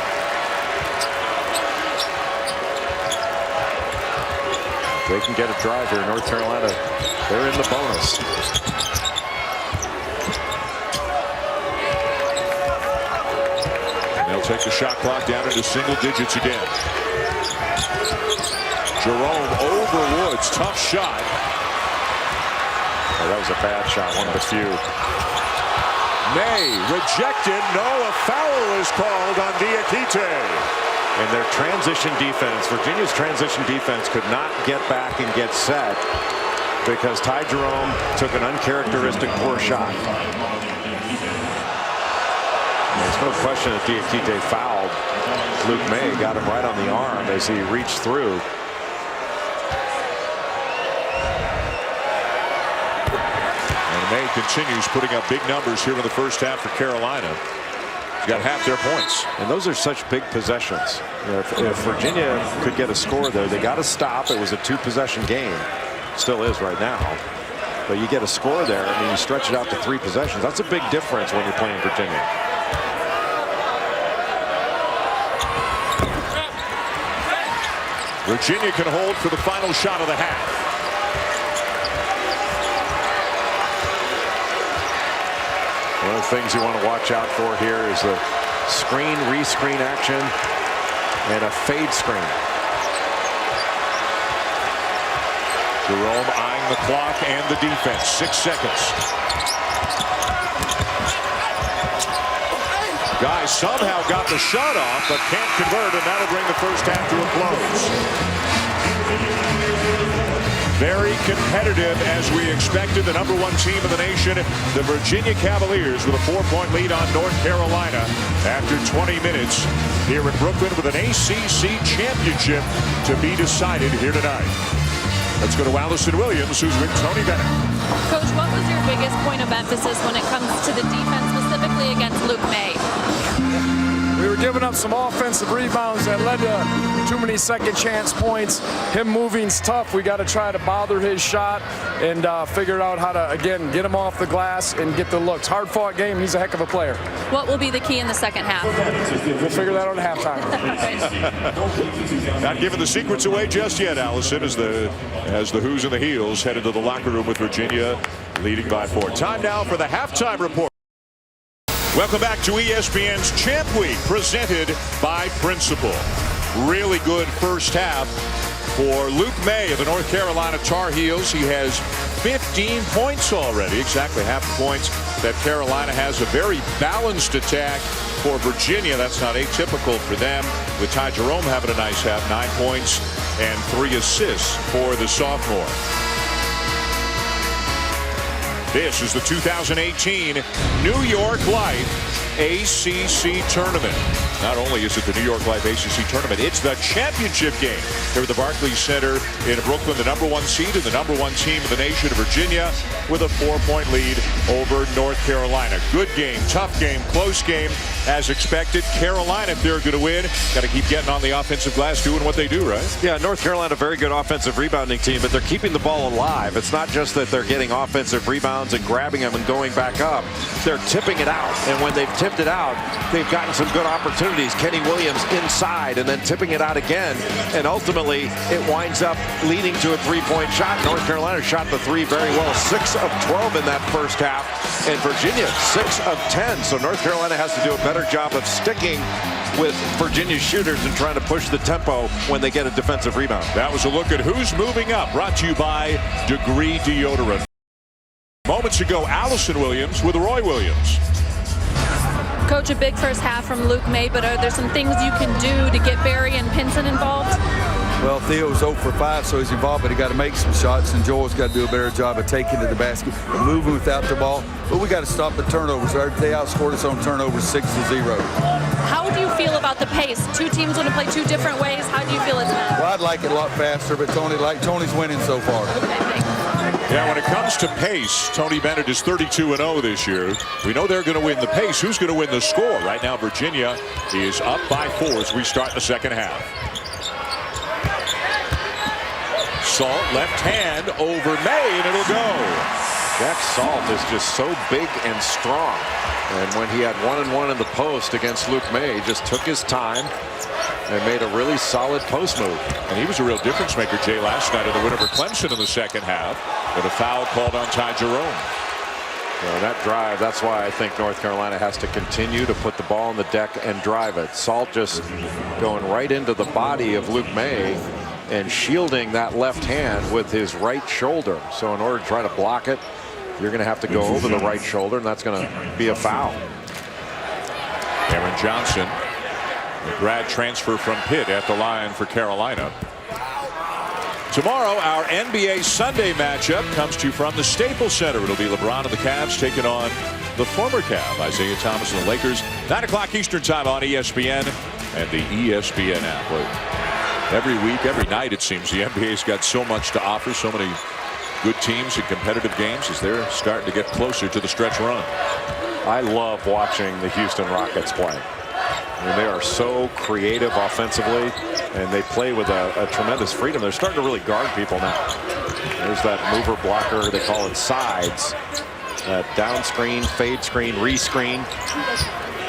If they can get a drive here, North Carolina, they're in the bonus. And they'll take the shot clock down into single digits again. Jerome over Woods, tough shot. Oh, that was a bad shot, one of the few. May rejected. No, a foul is called on Diakite. And their transition defense, Virginia's transition defense could not get back and get set because Ty Jerome took an uncharacteristic poor shot. There's no question that Diakite fouled Luke May, got him right on the arm as he reached through. And May continues putting up big numbers here in the first half for Carolina. He's got half their points. And those are such big possessions. You know, if Virginia could get a score there, they got to stop. It was a 2-possession game. Still is right now. But you get a score there, I mean, you stretch it out to 3 possessions. That's a big difference when you're playing Virginia. Virginia can hold for the final shot of the half. One of the things you want to watch out for here is the screen, rescreen action, and a fade screen. Jerome eyeing the clock and the defense. 6 seconds. Guy somehow got the shot off, but can't convert, and that'll bring the first half to a close. Very competitive as we expected. The #1 team in the nation, the Virginia Cavaliers, with a 4-point lead on North Carolina after 20 minutes here in Brooklyn with an ACC championship to be decided here tonight. Let's go to Allison Williams, who's with Tony Bennett. Coach, what was your biggest point of emphasis when it comes to the defense, specifically against Luke May? We were giving up some offensive rebounds that led to too many second chance points. Him moving's tough. We got to try to bother his shot and figure out how to, again, get him off the glass and get the looks. Hard-fought game. He's a heck of a player. What will be the key in the second half? We'll figure that out at halftime. Not giving the secrets away just yet, Allison, as the Who's and the Heels headed to the locker room with Virginia, leading by 4. Time now for the halftime report. Welcome back to ESPN's Champ Week, presented by Principal. Really good first half for Luke May of the North Carolina Tar Heels. He has 15 points already, exactly half the points that Carolina has. A very balanced attack for Virginia. That's not atypical for them, with Ty Jerome having a nice half, 9 points and 3 assists for the sophomore. This is the 2018 New York Life ACC Tournament. Not only is it the New York Life ACC Tournament, it's the championship game here at the Barclays Center in Brooklyn. The #1 seed and the #1 team in the nation of Virginia with a 4-point lead over North Carolina. Good game, tough game, close game as expected. Carolina, if they're going to win, got to keep getting on the offensive glass, doing what they do, right? Yeah, North Carolina, very good offensive rebounding team, but they're keeping the ball alive. It's not just that they're getting offensive rebounds and grabbing them and going back up. They're tipping it out, and when they've tipped it out, they've gotten some good opportunities. Kenny Williams inside and then tipping it out again, and ultimately it winds up leading to a 3-point shot. North Carolina shot the 3 very well, 6 of 12 in that first half, and Virginia 6 of 10. So North Carolina has to do a better job of sticking with Virginia's shooters and trying to push the tempo when they get a defensive rebound. That was a look at who's moving up, brought to you by Degree Deodorant. Moments ago, Allison Williams with Roy Williams. Coach, a big first half from Luke May, but are there some things you can do to get Barry and Pinson involved? Well, Theo's 0 for 5, so he's involved, but he got to make some shots, and Joel's got to do a better job of taking to the basket, moving without the ball. But we got to stop the turnovers. They outscored us on turnovers 6-0. How do you feel about the pace? Two teams want to play two different ways. How do you feel it's been? Well, I'd like it a lot faster, but Tony's winning so far. Okay, thanks. Yeah, when it comes to pace, Tony Bennett is 32-0 this year. We know they're going to win the pace. Who's going to win the score? Right now, Virginia is up by 4 as we start the second half. Salt, left hand over May, and it'll go. Jack Salt is just so big and strong. And when he had 1-on-1 in the post against Luke May, he just took his time and made a really solid post move. And he was a real difference maker, Jay, last night in the win over Clemson in the second half with a foul called on Ty Jerome. So that drive, that's why I think North Carolina has to continue to put the ball on the deck and drive it. Salt just going right into the body of Luke May and shielding that left hand with his right shoulder. So in order to try to block it, you're going to have to go over the right shoulder, and that's going to be a foul. Aaron Johnson, the grad transfer from Pitt, at the line for Carolina. Tomorrow, our NBA Sunday matchup comes to you from the Staples Center. It'll be LeBron and the Cavs taking on the former Cav, Isaiah Thomas and the Lakers. 9 o'clock Eastern time on ESPN and the ESPN app. Every week, every night, it seems the NBA's got so much to offer, so many good teams and competitive games as they're starting to get closer to the stretch run. I love watching the Houston Rockets play. I mean, they are so creative offensively, and they play with a tremendous freedom. They're starting to really guard people now. There's that mover blocker, they call it sides. Down screen, fade screen, re-screen,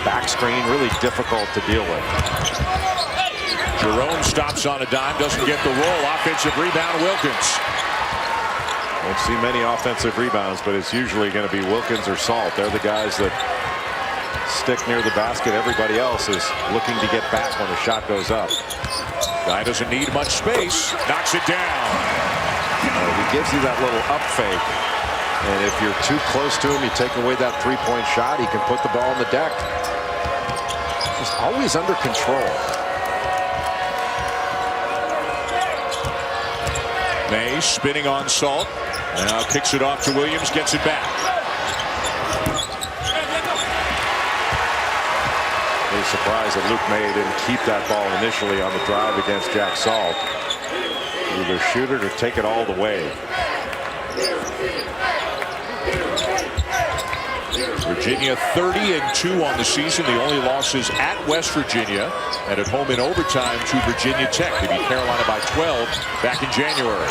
back screen, really difficult to deal with. Jerome stops on a dime, doesn't get the roll. Offensive rebound, Wilkins. Won't see many offensive rebounds, but it's usually going to be Wilkins or Salt. They're the guys that stick near the basket. Everybody else is looking to get back when the shot goes up. Guy doesn't need much space. Knocks it down. He gives you that little up fake. And if you're too close to him, you take away that 3-point shot, he can put the ball on the deck. Just always under control. May spinning on Salt. Now kicks it off to Williams, gets it back. Really surprised that Luke May didn't keep that ball initially on the drive against Jack Salt. Either shoot it or take it all the way. Virginia 30-2 on the season. The only losses at West Virginia and at home in overtime to Virginia Tech. They beat Carolina by 12 back in January.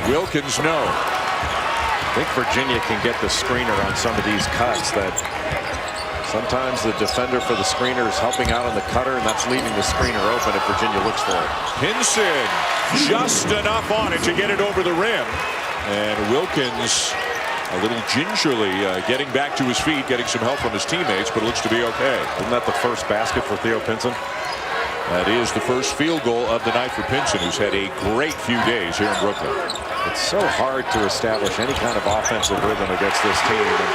Wilkins, no. I think Virginia can get the screener on some of these cuts that sometimes the defender for the screener is helping out on the cutter, and that's leaving the screener open if Virginia looks for it. Pinson just enough on it to get it over the rim. And Wilkins a little gingerly getting back to his feet, getting some help from his teammates, but it looks to be okay. Isn't that the first basket for Theo Pinson? That is the first field goal of the night for Pinson, who's had a great few days here in Brooklyn. It's so hard to establish any kind of offensive rhythm against this team. And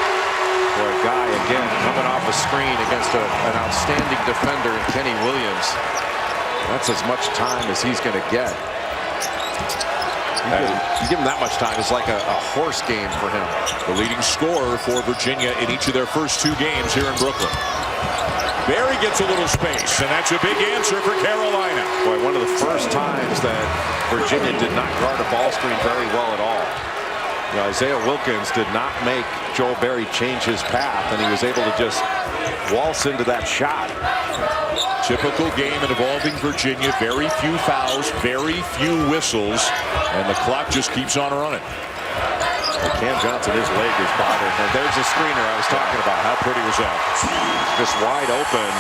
for a guy, again, coming off a screen against an outstanding defender in Kenny Williams, that's as much time as he's going to get. You give him that much time, it's like a horse game for him. The leading scorer for Virginia in each of their first 2 games here in Brooklyn. Barry gets a little space, and that's a big answer for Carolina. Boy, one of the first times that Virginia did not guard a ball screen very well at all. You know, Isaiah Wilkins did not make Joel Berry change his path, and he was able to just waltz into that shot. Typical game involving Virginia. Very few fouls, very few whistles, and the clock just keeps on running. Cam Johnson, his leg is bothered. And there's a screener I was talking about. How pretty was that? Just wide open.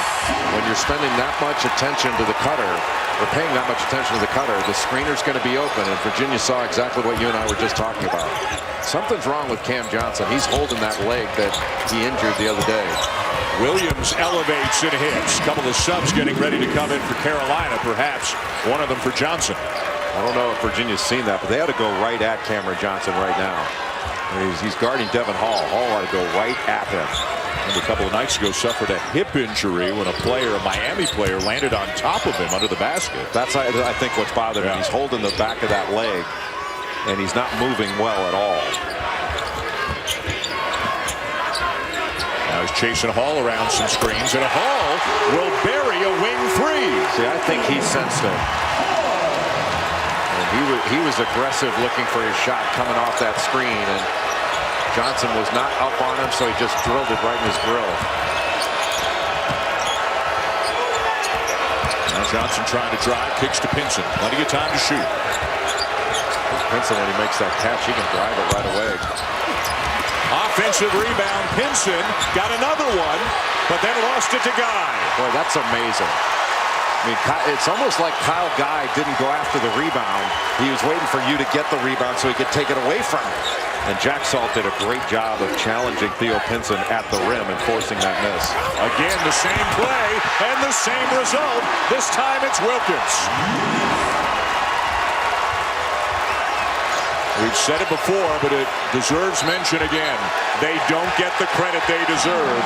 When you're spending that much attention to the cutter, or paying that much attention to the cutter, the screener's going to be open. And Virginia saw exactly what you and I were just talking about. Something's wrong with Cam Johnson. He's holding that leg that he injured the other day. Williams elevates and hits. Couple of subs getting ready to come in for Carolina, perhaps one of them for Johnson. I don't know if Virginia's seen that, but they ought to go right at Cameron Johnson right now. He's guarding Devon Hall. Hall ought to go right at him. And a couple of nights ago suffered a hip injury when a Miami player, landed on top of him under the basket. That's, I think, what's bothering him. He's holding the back of that leg, and he's not moving well at all. Now he's chasing Hall around some screens, and Hall will bury a wing 3. See, I think he sensed it. And he was aggressive looking for his shot coming off that screen, and Johnson was not up on him, so he just drilled it right in his grill. Now Johnson trying to drive, kicks to Pinson. Plenty of time to shoot. Pinson, when he makes that catch, he can drive it right away. Offensive rebound. Pinson got another one, but then lost it to Guy. Boy, that's amazing. I mean, it's almost like Kyle Guy didn't go after the rebound. He was waiting for you to get the rebound so he could take it away from him. And Jack Salt did a great job of challenging Theo Pinson at the rim and forcing that miss. Again, the same play and the same result. This time it's Wilkins. We've said it before, but it deserves mention again. They don't get the credit they deserve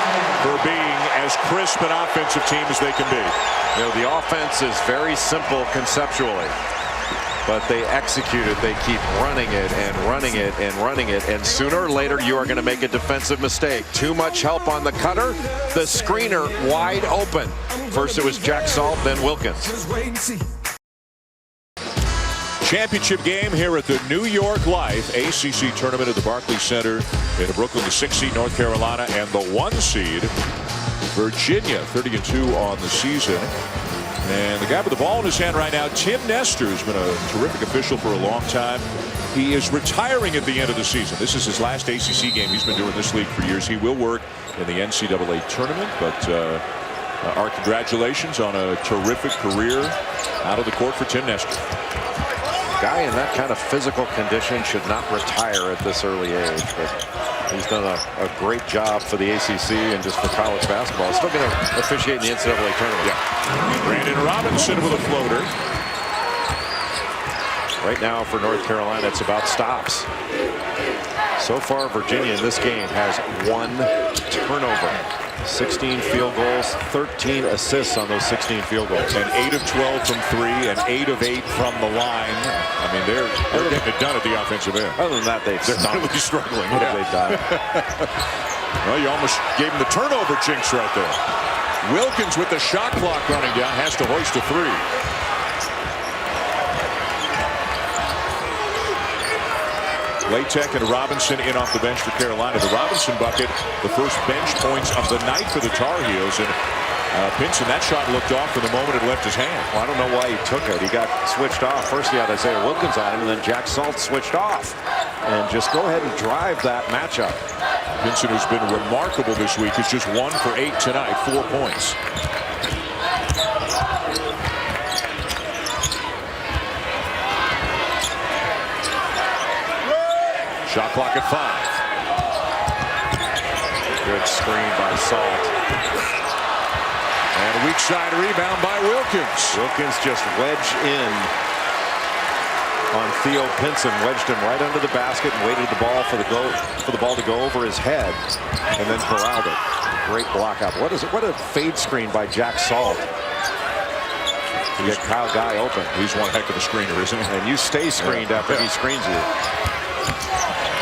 for being as crisp an offensive team as they can be. You know, the offense is very simple conceptually, but they execute it. They keep running it and running it and running it, and sooner or later you are going to make a defensive mistake. Too much help on the cutter, the screener wide open. First it was Jack Salt, then Wilkins. Championship game here at the New York Life ACC Tournament at the Barclays Center in Brooklyn. The 6 seed North Carolina and the 1 seed Virginia, 30-2 on the season. And the guy with the ball in his hand right now, Tim Nestor, has been a terrific official for a long time. He is retiring at the end of the season. This is his last ACC game. He's been doing this league for years. He will work in the NCAA tournament, but our congratulations on a terrific career out of the court for Tim Nestor. Guy in that kind of physical condition should not retire at this early age, but he's done a great job for the ACC and just for college basketball. Still going to officiate in the NCAA tournament. Yeah. Brandon Robinson with a floater. Right now for North Carolina, it's about stops. So far, Virginia in this game has 1 turnover. 16 field goals, 13 assists on those 16 field goals. And 8 of 12 from 3 and 8 of 8 from the line. I mean, they're getting it done at the offensive end. Other than that, they're really struggling. What have they done? Well, you almost gave him the turnover jinx right there. Wilkins with the shot clock running down has to hoist a 3. Latek and Robinson in off the bench for Carolina. The Robinson bucket, the first bench points of the night for the Tar Heels. And Pinson, that shot looked off for the moment it left his hand. Well, I don't know why he took it. He got switched off. First he had Isaiah Wilkins on him, and then Jack Salt switched off. And just go ahead and drive that matchup. Pinson, who's been remarkable this week, is just 1 for 8 tonight, 4 points. Shot clock at 5. Good screen by Salt. And a weak side rebound by Wilkins. Wilkins just wedged in on Theo Pinson, wedged him right under the basket and waited the ball for the ball to go over his head, and then corralled it. Great block out. What is it? What a fade screen by Jack Salt. You get Kyle Guy open. He's one heck of a screener, isn't he? And you stay screened after he screens you.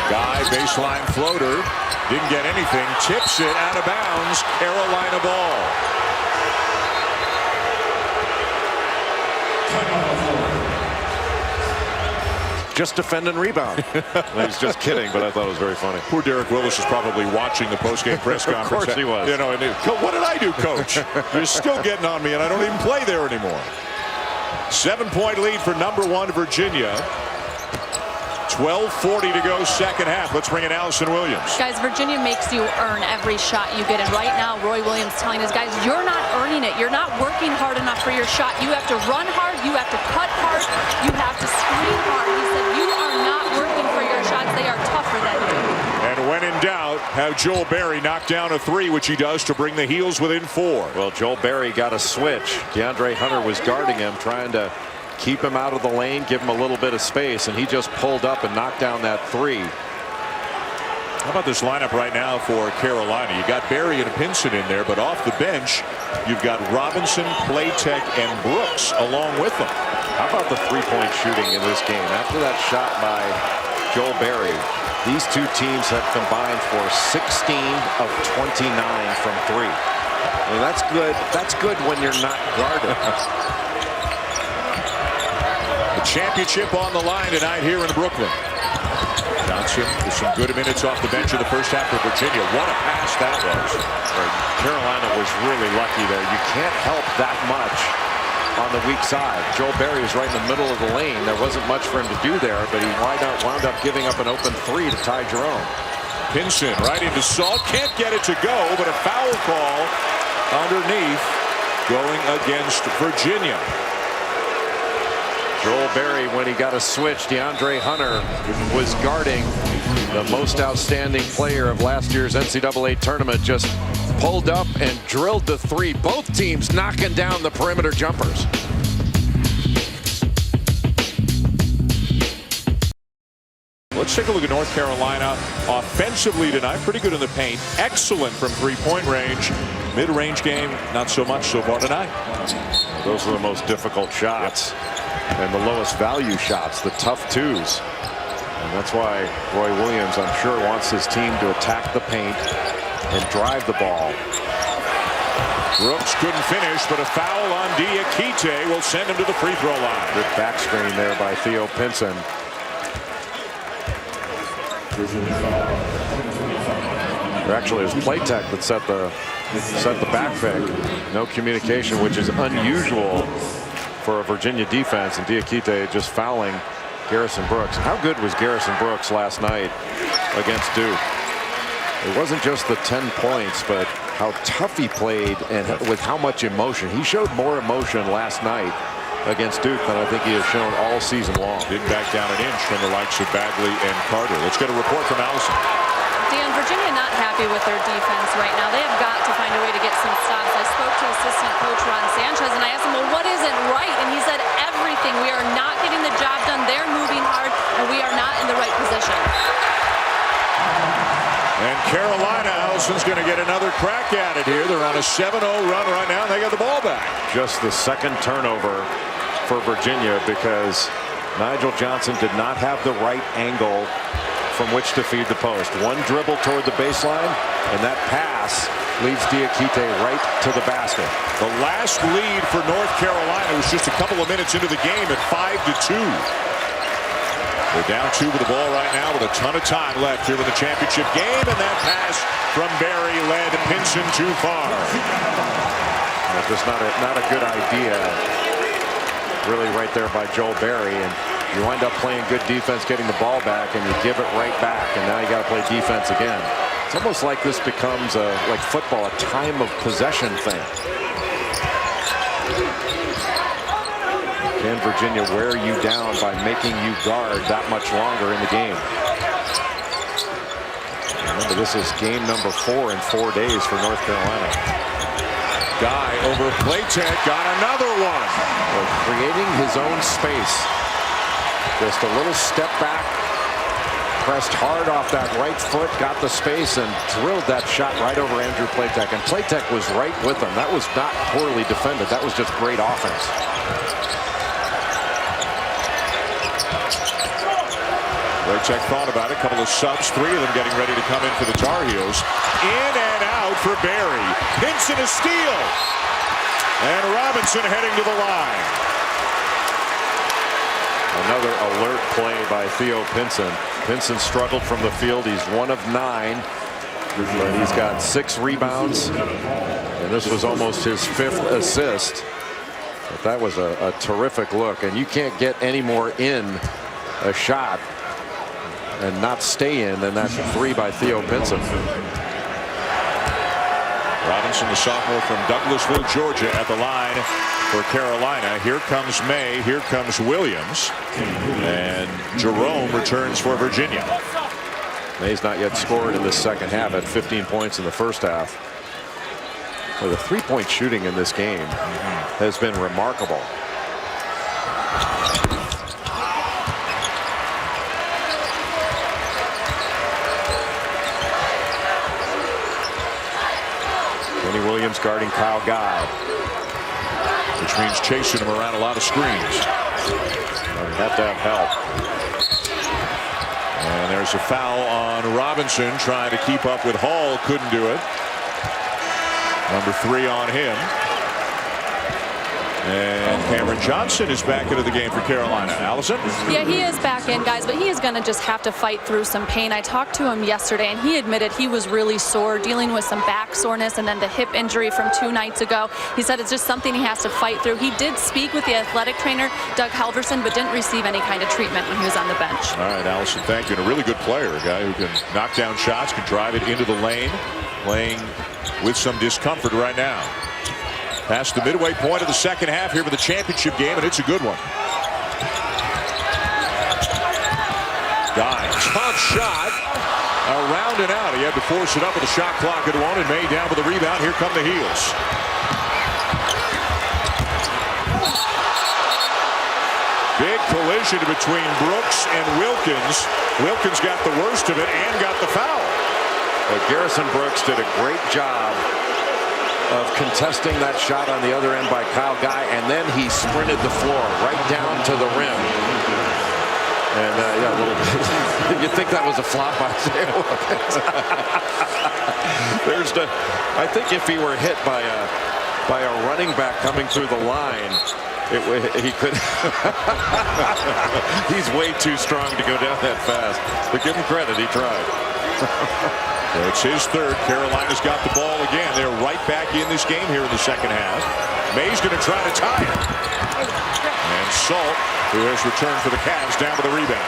Guy, baseline floater. Didn't get anything. Tips it out of bounds. Carolina ball. Just defend and rebound. He's just kidding, but I thought it was very funny. Poor Derek Willis is probably watching the postgame press conference. Of course he was. You know, and what did I do, Coach? You're still getting on me, and I don't even play there anymore. 7-point lead for #1 Virginia. 12:40 to go, second half. Let's bring in Allison Williams. Guys, Virginia makes you earn every shot you get. And right now, Roy Williams telling his guys, you're not earning it. You're not working hard enough for your shot. You have to run hard. You have to cut hard. You have to screen hard. He said, you are not working for your shots. They are tougher than you. And when in doubt, have Joel Berry knock down a 3, which he does to bring the Heels within 4. Well, Joel Berry got a switch. DeAndre Hunter was guarding him, trying to keep him out of the lane, give him a little bit of space, and he just pulled up and knocked down that 3. How about this lineup right now for Carolina? You got Berry and Pinson in there, but off the bench, you've got Robinson, Playtech, and Brooks along with them. How about the three-point shooting in this game? After that shot by Joel Berry, these two teams have combined for 16 of 29 from 3. I mean, that's good. That's good when you're not guarded. The championship on the line tonight here in Brooklyn. Johnson with some good minutes off the bench in the first half for Virginia. What a pass that was. Carolina was really lucky there. You can't help that much on the weak side. Joel Berry was right in the middle of the lane. There wasn't much for him to do there, but he wound up giving up an open 3 to Ty Jerome. Pinson right into Salt. Can't get it to go, but a foul call underneath going against Virginia. Joel Berry, when he got a switch, DeAndre Hunter was guarding the most outstanding player of last year's NCAA tournament, just pulled up and drilled the 3. Both teams knocking down the perimeter jumpers. Let's take a look at North Carolina offensively tonight. Pretty good in the paint. Excellent from three-point range. Mid-range game, not so much so far tonight. Those are the most difficult shots. Yep. And the lowest value shots, the tough 2s. And that's why Roy Williams, I'm sure, wants his team to attack the paint and drive the ball. Brooks couldn't finish, but a foul on Diakite will send him to the free throw line. Good back screen there by Theo Pinson. Actually, it was Playtech that set the back pick. No communication, which is unusual for a Virginia defense, and Diakite just fouling Garrison Brooks. How good was Garrison Brooks last night against Duke? It wasn't just the 10 points, but how tough he played and with how much emotion. He showed more emotion last night against Duke than I think he has shown all season long. Didn't back down an inch from the likes of Bagley and Carter. Let's get a report from Allison. Dan, Virginia not happy with their defense right now. They have got to find a way to get some stops. I spoke to assistant coach Ron Sanchez and I asked him, well, what isn't right? And he said everything. We are not getting the job done. They're moving hard and we are not in the right position. And Carolina, Allison's going to get another crack at it here. They're on a 7-0 run right now and they got the ball back. Just the second turnover for Virginia because Nigel Johnson did not have the right angle from which to feed the post. One dribble toward the baseline, and that pass leads Diakite right to the basket. The last lead for North Carolina was just a couple of minutes into the game at 5-2. They're down 2 with the ball right now with a ton of time left here in the championship game, and that pass from Berry led Pinson too far. That's just not a good idea, really, right there by Joel Berry. And you wind up playing good defense, getting the ball back, and you give it right back, and now you got to play defense again. It's almost like this becomes like football, a time of possession thing. Can Virginia wear you down by making you guard that much longer in the game? Remember, this is game number 4 in 4 days for North Carolina. Guy over Playtech, got another one. Creating his own space. Just a little step back pressed hard off that right foot, got the space, and drilled that shot right over Andrew Platek. And Platek was right with him. That was not poorly defended. That was just great offense. Platek thought about it. A couple of subs, 3 of them getting ready to come in for the Tar Heels. In and out for Barry. Pinson a steal. And Robinson heading to the line. Another alert play by Theo Pinson. Pinson struggled from the field. He's 1 of 9. But he's got 6 rebounds. And this was almost his 5th assist. But that was a terrific look. And you can't get any more in a shot and not stay in than that 3 by Theo Pinson. Robinson, the sophomore from Douglasville, Georgia, at the line for Carolina. Here comes May. Here comes Williams. And Jerome returns for Virginia. May's not yet scored in the second half, at 15 points in the first half. Well, the 3-point shooting in this game has been remarkable. Kenny Williams guarding Kyle Guy, which means chasing him around a lot of screens. You have to have help. And there's a foul on Robinson, trying to keep up with Hall. Couldn't do it. Number 3 on him. And Cameron Johnson is back into the game for Carolina. Allison? Yeah, he is back in, guys, but he is going to just have to fight through some pain. I talked to him yesterday, and he admitted he was really sore, dealing with some back soreness and then the hip injury from 2 nights ago. He said it's just something he has to fight through. He did speak with the athletic trainer, Doug Halverson, but didn't receive any kind of treatment when he was on the bench. All right, Allison, thank you. And a really good player, a guy who can knock down shots, can drive it into the lane, playing with some discomfort right now. Past the midway point of the second half here for the championship game, and it's a good one. Guy, tough shot, around and out. He had to force it up with the shot clock at 1, and May down with the rebound. Here come the Heels. Big collision between Brooks and Wilkins. Wilkins got the worst of it and got the foul. But Garrison Brooks did a great job of contesting that shot on the other end by Kyle Guy, and then he sprinted the floor right down to the rim. And yeah, you think that was a flop by There's the. I think if he were hit by a running back coming through the line, he could. He's way too strong to go down that fast. But give him credit, he tried. It's his 3rd. Carolina's got the ball again. They're right back in this game here in the second half. May's going to try to tie it. And Salt, who has returned for the Cavs, down with the rebound.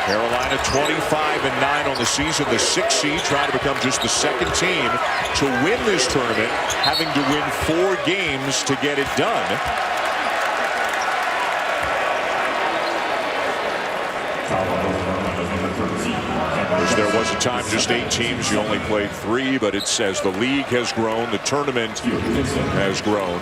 Carolina 25-9 on the season. The 6th seed, trying to become just the 2nd team to win this tournament, having to win 4 games to get it done. There was a time just 8 teams, you only played 3, but it's as the league has grown, the tournament has grown.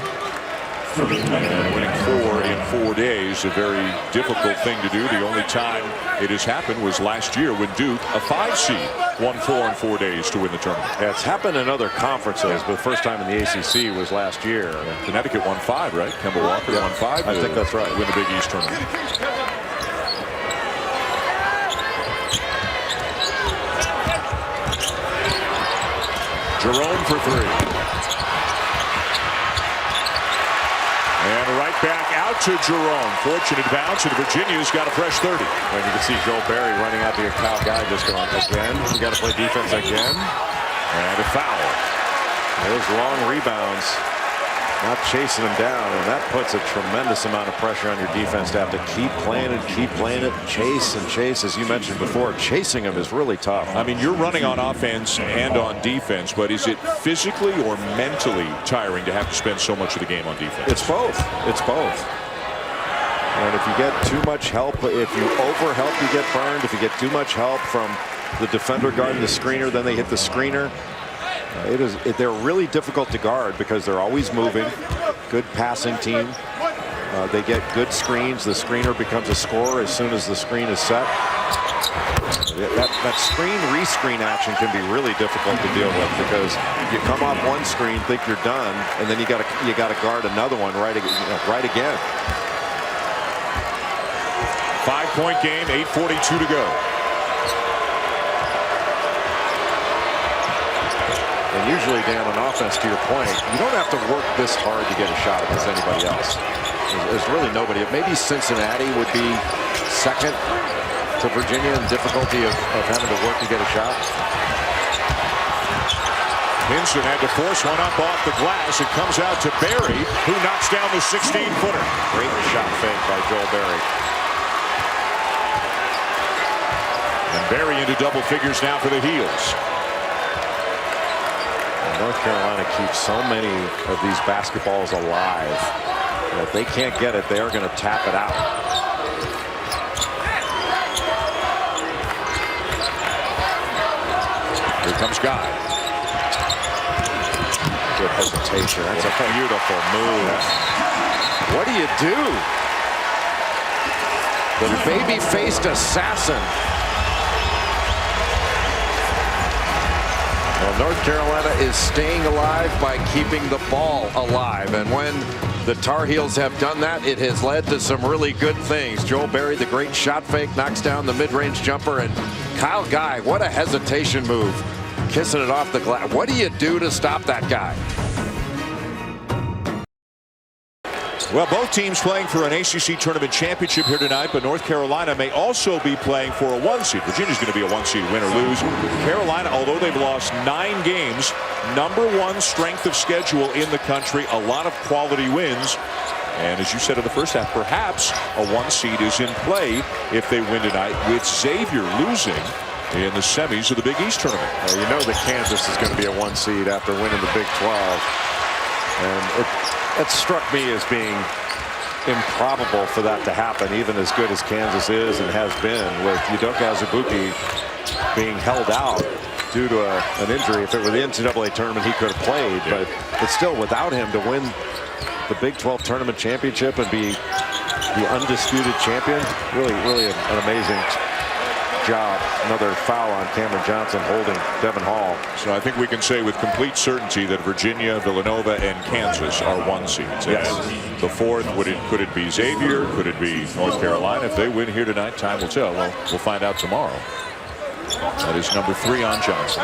And winning 4 in 4 days, a very difficult thing to do. The only time it has happened was last year when Duke, a 5 seed, won 4 in 4 days to win the tournament. Yeah, it's happened in other conferences, but the first time in the ACC was last year. Yeah. Connecticut won 5, right? Kemba Walker won 5. I think that's right. Win the Big East tournament. Jerome for 3. And right back out to Jerome. Fortunate bounce, and Virginia's got a fresh 30. And you can see Joel Berry running out to get Kyle Guy just going again. We got to play defense again. And a foul. Those long rebounds, not chasing them down, and that puts a tremendous amount of pressure on your defense to have to keep playing it, chase and chase. As you mentioned before, chasing them is really tough. I mean, you're running on offense and on defense, but is it physically or mentally tiring to have to spend so much of the game on defense? It's both. It's both. And if you get too much help, if you overhelp, you get burned. If you get too much help from the defender guarding the screener, then they hit the screener. They're really difficult to guard because they're always moving. Good passing team. They get good screens. The screener becomes a scorer as soon as the screen is set. That screen rescreen action can be really difficult to deal with because you come off one screen, think you're done, and then you got to guard another one right again. 5-point game, 8:42 to go. And usually, Dan, on offense, to your point, you don't have to work this hard to get a shot against anybody else. There's really nobody. Maybe Cincinnati would be second to Virginia in difficulty of having to work to get a shot. Hinson had to force one up off the glass. It comes out to Berry, who knocks down the 16-footer. Great shot fake by Joel Berry. And Berry into double figures now for the Heels. North Carolina keeps so many of these basketballs alive. And if they can't get it, they are going to tap it out. Here comes Guy. Good hesitation. That's a beautiful move. What do you do? The baby-faced assassin. Well, North Carolina is staying alive by keeping the ball alive. And when the Tar Heels have done that, it has led to some really good things. Joel Berry, the great shot fake, knocks down the mid-range jumper. And Kyle Guy, what a hesitation move. Kissing it off the glass. What do you do to stop that guy? Well, both teams playing for an ACC Tournament Championship here tonight, but North Carolina may also be playing for a 1 seed. Virginia's going to be a 1 seed, win or lose. Carolina, although they've lost 9 games, #1 strength of schedule in the country, a lot of quality wins. And as you said in the first half, perhaps a 1 seed is in play if they win tonight, with Xavier losing in the semis of the Big East tournament. Well, you know that Kansas is going to be a 1 seed after winning the Big 12. And it struck me as being improbable for that to happen, even as good as Kansas is and has been, with Udoka Azubuike being held out due to an injury. If it were the NCAA tournament, he could have played, but still, without him to win the Big 12 Tournament Championship and be the undisputed champion, really an amazing job. Another foul on Cameron Johnson holding Devon Hall. So I think we can say with complete certainty that Virginia, Villanova, and Kansas are 1 seeds. Yes. And the fourth, could it be Xavier? Could it be North Carolina? If they win here tonight, time will tell. Well, we'll find out tomorrow. That is number 3 on Johnson.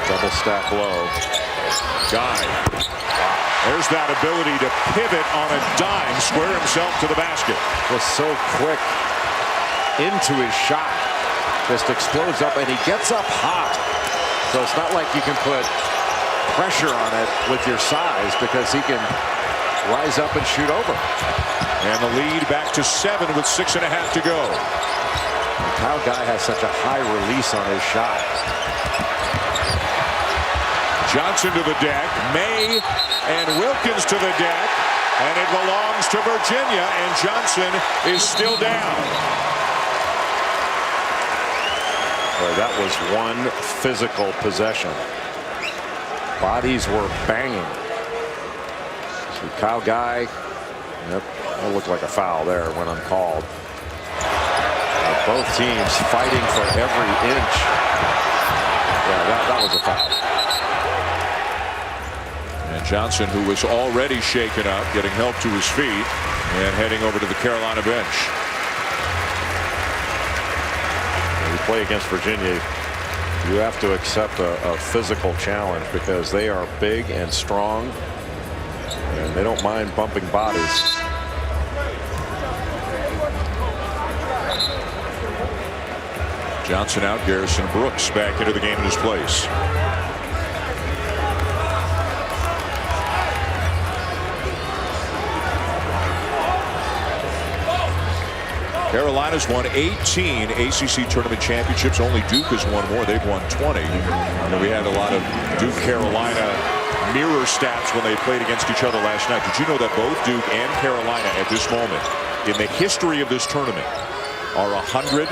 Double stack low. Guy. There's that ability to pivot on a dime, square himself to the basket. Was so quick into his shot. Just explodes up, and he gets up hot. So it's not like you can put pressure on it with your size, because he can rise up and shoot over. And the lead back to 7 with 6.5 to go. And Kyle Guy has such a high release on his shot. Johnson to the deck, May and Wilkins to the deck, and it belongs to Virginia, and Johnson is still down. Boy, that was one physical possession. Bodies were banging. So Kyle Guy, that looked like a foul there when uncalled. Both teams fighting for every inch. Yeah, that was a foul. And Johnson, who was already shaken up, getting help to his feet and heading over to the Carolina bench. When you play against Virginia, you have to accept a physical challenge, because they are big and strong, and they don't mind bumping bodies. Johnson out, Garrison Brooks back into the game in his place. Carolina's won 18 ACC Tournament Championships. Only Duke has won more. They've won 20. And we had a lot of Duke-Carolina mirror stats when they played against each other last night. Did you know that both Duke and Carolina at this moment in the history of this tournament are 145?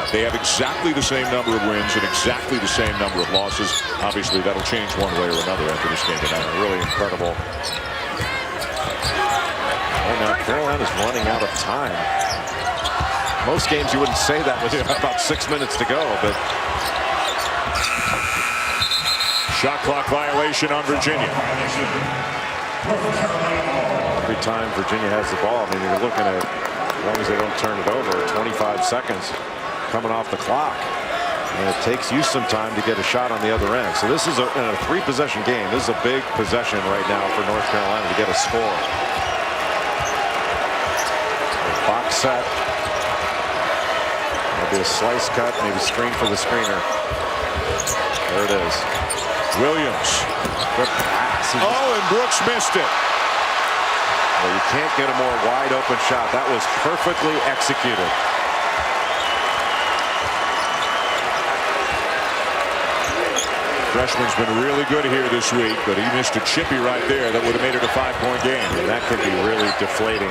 They have exactly the same number of wins and exactly the same number of losses. Obviously, that'll change one way or another after this game tonight. Really incredible. And now Carolina's running out of time. Most games you wouldn't say that with about 6 minutes to go, but shot clock violation on Virginia. Every time Virginia has the ball, I mean, you're looking at, as long as they don't turn it over, 25 seconds coming off the clock. And it takes you some time to get a shot on the other end. So this is in a 3-possession game. This is a big possession right now for North Carolina to get a score. Box set. There'll be a slice cut, maybe screen for the screener. There it is. Williams. Good pass. Oh, and Brooks missed it. Well, you can't get a more wide open shot. That was perfectly executed. Freshman's been really good here this week, but he missed a chippy right there that would have made it a 5-point game. And that could be really deflating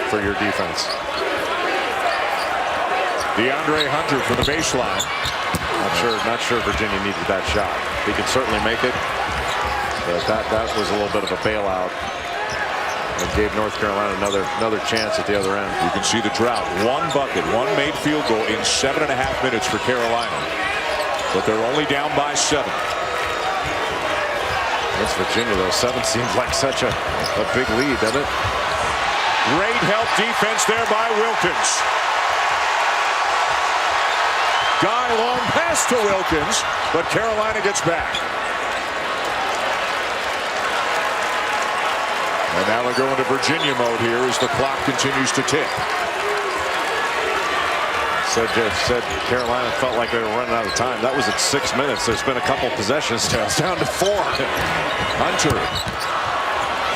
for your defense. DeAndre Hunter from the baseline. Not sure Virginia needed that shot. He could certainly make it, but that was a little bit of a bailout. It gave North Carolina another chance at the other end. You can see the drought. One bucket, one made field goal in 7.5 minutes for Carolina. But they're only down by 7. Against Virginia, though, 7 seems like such a big lead, doesn't it? Great help defense there by Wilkins. Guy long pass to Wilkins, but Carolina gets back. And now they're going to Virginia mode here as the clock continues to tick. Said Carolina felt like they were running out of time. That was at 6 minutes. There's been a couple possessions. It's down to 4. Hunter.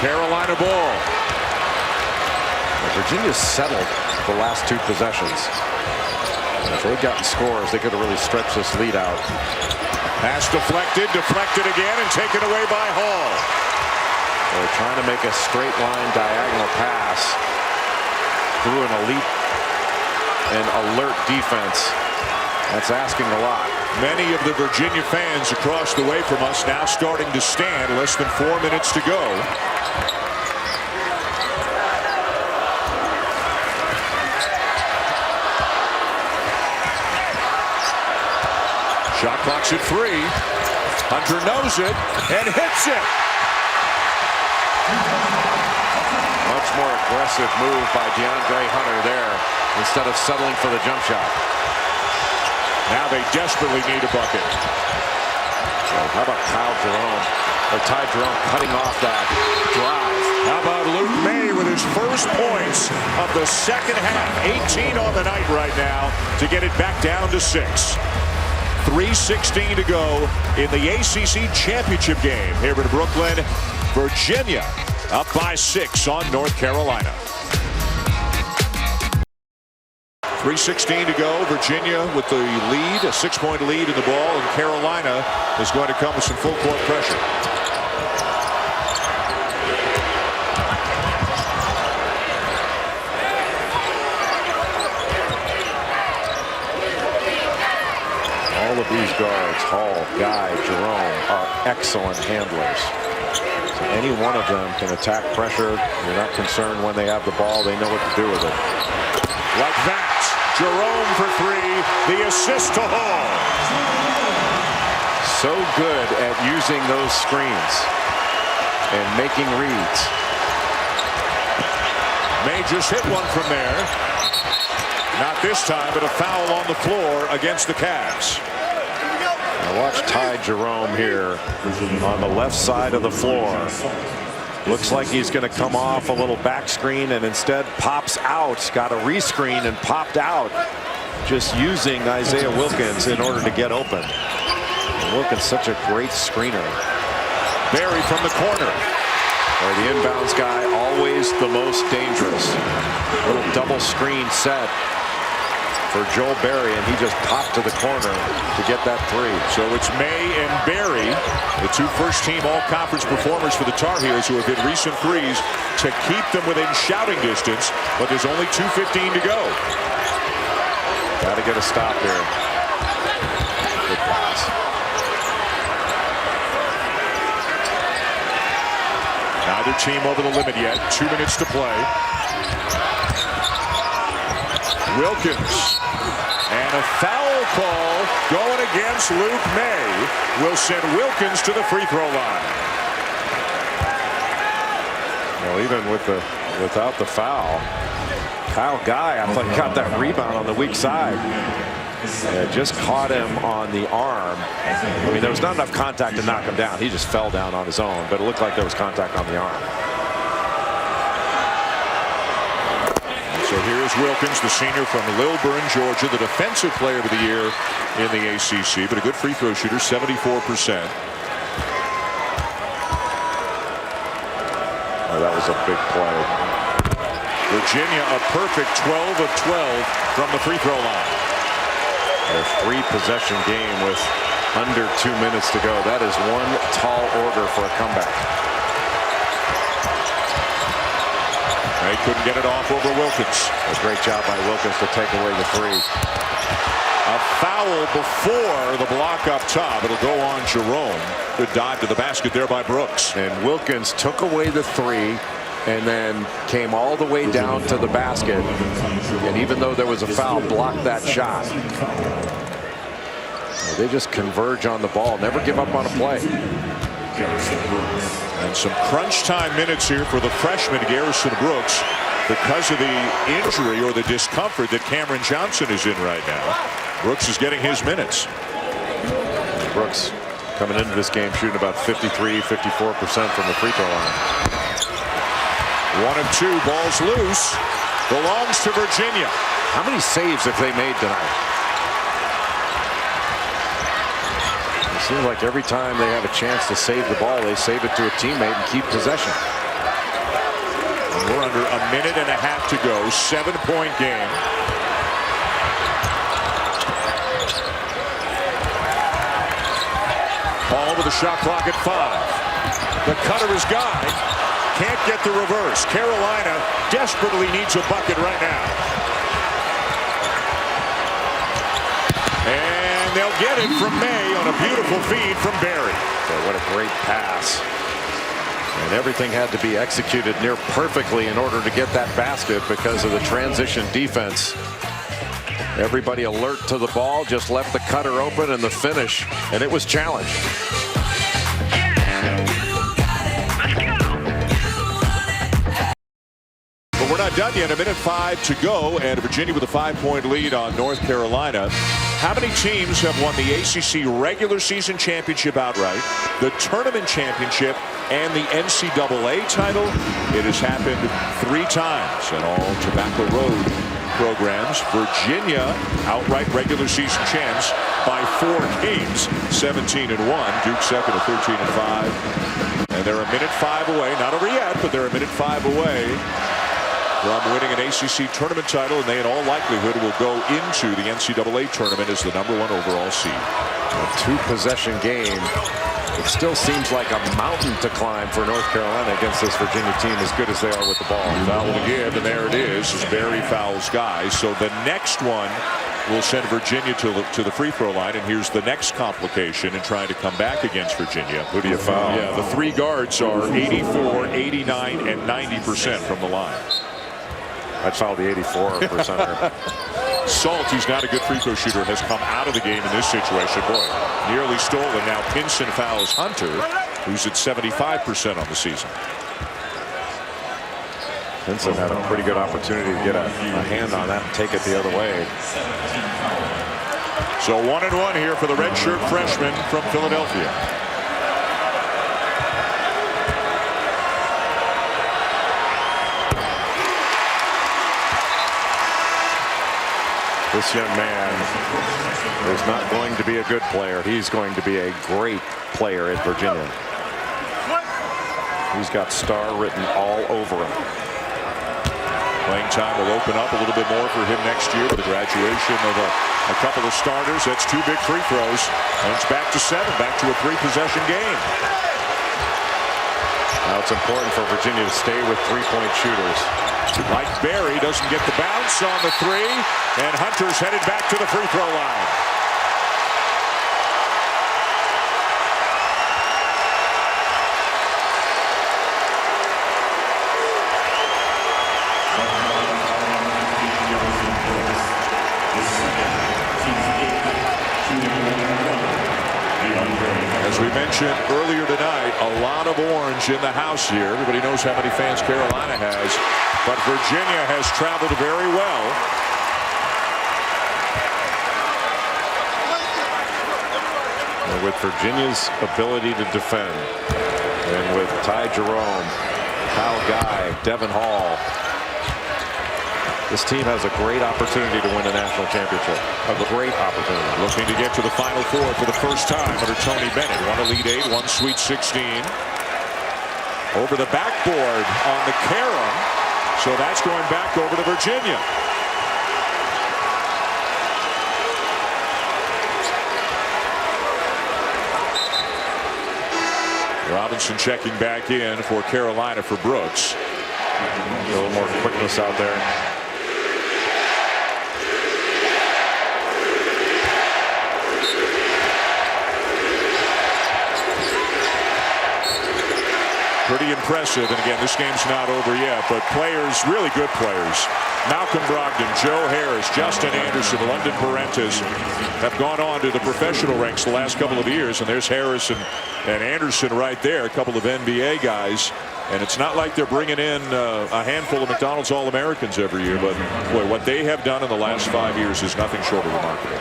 Carolina ball. Virginia's settled the last 2 possessions. If they'd gotten scores, they could have really stretched this lead out. Pass deflected again, and taken away by Hall. They're trying to make a straight line diagonal pass through an elite and alert defense. That's asking a lot. Many of the Virginia fans across the way from us now starting to stand. Less than 4 minutes to go. Shot clock's at 3. Hunter knows it and hits it. Much more aggressive move by DeAndre Hunter there instead of settling for the jump shot. Now they desperately need a bucket. How about Ty Jerome cutting off that drive? How about Luke May with his first points of the second half? 18 on the night right now to get it back down to 6. 3:16 to go in the ACC Championship game here in Brooklyn. Virginia up by 6 on North Carolina. 3:16 to go. Virginia with the lead, a 6-point lead in the ball, and Carolina is going to come with some full court pressure. All of these guards, Hall, Guy, Jerome, are excellent handlers. So any one of them can attack pressure. You're not concerned when they have the ball. They know what to do with it. Like that, Jerome for 3, the assist to Hall. So good at using those screens and making reads. May just hit one from there. Not this time, but a foul on the floor against the Cavs. Now watch Ty Jerome here on the left side of the floor. Looks like he's going to come off a little back screen and instead pops out. Got a rescreen and popped out. Just using Isaiah Wilkins in order to get open. And Wilkins such a great screener. Barry from the corner. Or the inbounds guy, always the most dangerous. Little double screen set. for Joel Berry, and he just popped to the corner to get that three. So it's May and Berry, the two first-team all-conference performers for the Tar Heels, who have hit recent threes to keep them within shouting distance, but there's only 2:15 to go. Got to get a stop here. Good pass. Neither team over the limit yet. 2 minutes to play. Wilkins. And a foul call going against Luke May will send Wilkins to the free throw line. Well, even without the foul, Kyle Guy, I thought, got that rebound on the weak side. Just caught him on the arm. I mean, there was not enough contact to knock him down. He just fell down on his own, but it looked like there was contact on the arm. So here's Wilkins, the senior from Lilburn, Georgia, the defensive player of the year in the ACC, but a good free throw shooter, 74%. Oh, that was a big play. Virginia a perfect 12 of 12 from the free throw line. A 3-possession game with under 2 minutes to go. That is one tall order for a comeback. They couldn't get it off over Wilkins. A great job by Wilkins to take away the three. A foul before the block up top. It'll go on Jerome. Good dive to the basket there by Brooks. And Wilkins took away the three and then came all the way down to the basket. And even though there was a foul, blocked that shot. They just converge on the ball. Never give up on a play. And some crunch time minutes here for the freshman Garrison Brooks because of the injury or the discomfort that Cameron Johnson is in right now. Brooks is getting his minutes. Brooks coming into this game shooting about 53-54% from the free throw line. 1 of 2, balls loose, belongs to Virginia. How many saves have they made tonight? It seems like every time they have a chance to save the ball, they save it to a teammate and keep possession. And we're under a minute and a half to go. 7-point game. Ball with the shot clock at 5. The cutter is Guy. Can't get the reverse. Carolina desperately needs a bucket right now. And they'll get it from May on a beautiful feed from Berry. So what a great pass. And everything had to be executed near perfectly in order to get that basket because of the transition defense. Everybody alert to the ball, just left the cutter open and the finish, and it was challenged. But we're not done yet. 1:05 to go, and Virginia with a 5-point lead on North Carolina. How many teams have won the ACC regular season championship outright, the tournament championship, and the NCAA title? It has happened 3 times in all Tobacco Road programs. Virginia outright regular season champs by 4 games, 17-1. Duke second at 13-5. And they're 1:05 away, not over yet, but they're 1:05 away from winning an ACC tournament title, and they in all likelihood will go into the NCAA tournament as the #1 overall seed. A 2-possession game. It still seems like a mountain to climb for North Carolina against this Virginia team, as good as they are with the ball. Foul to give, and there it is as Berry fouls Guy. So the next one will send Virginia to the free throw line, and here's the next complication in trying to come back against Virginia. Who do you foul? Yeah, the 3 guards are 84, 89, and 90% from the line. I'd foul the 84%. Salt, who's not a good free throw shooter, has come out of the game in this situation. Boy, nearly stolen. Now Pinson fouls Hunter, who's at 75% on the season. Pinson had a pretty good opportunity to get a hand on that and take it the other way. So 1-1 here for the redshirt freshman from Philadelphia. This young man is not going to be a good player. He's going to be a great player at Virginia. He's got star written all over him. Playing time will open up a little bit more for him next year with the graduation of a couple of starters. That's 2 big free throws. And it's back to 7, back to a 3-possession game. Now it's important for Virginia to stay with three-point shooters. Mike Berry doesn't get the bounce on the 3, and Hunter's headed back to the free throw line. As we mentioned earlier tonight, a lot of orange in the house here. Everybody knows how many fans Carolina has, but Virginia has traveled very well. And with Virginia's ability to defend, and with Ty Jerome, Kyle Guy, Devon Hall, this team has a great opportunity to win a national championship. A great opportunity. Looking to get to the Final Four for the first time under Tony Bennett. One Elite 8, one Sweet 16. Over the backboard on the carom. So that's going back over to Virginia. Robinson checking back in for Carolina for Brooks. A little more quickness out there. Pretty impressive, and again, this game's not over yet, but players, really good players. Malcolm Brogdon, Joe Harris, Justin Anderson, London Parentis have gone on to the professional ranks the last couple of years, and there's Harris and Anderson right there, a couple of NBA guys. And it's not like they're bringing in a handful of McDonald's All-Americans every year, but boy, what they have done in the last 5 years is nothing short of remarkable.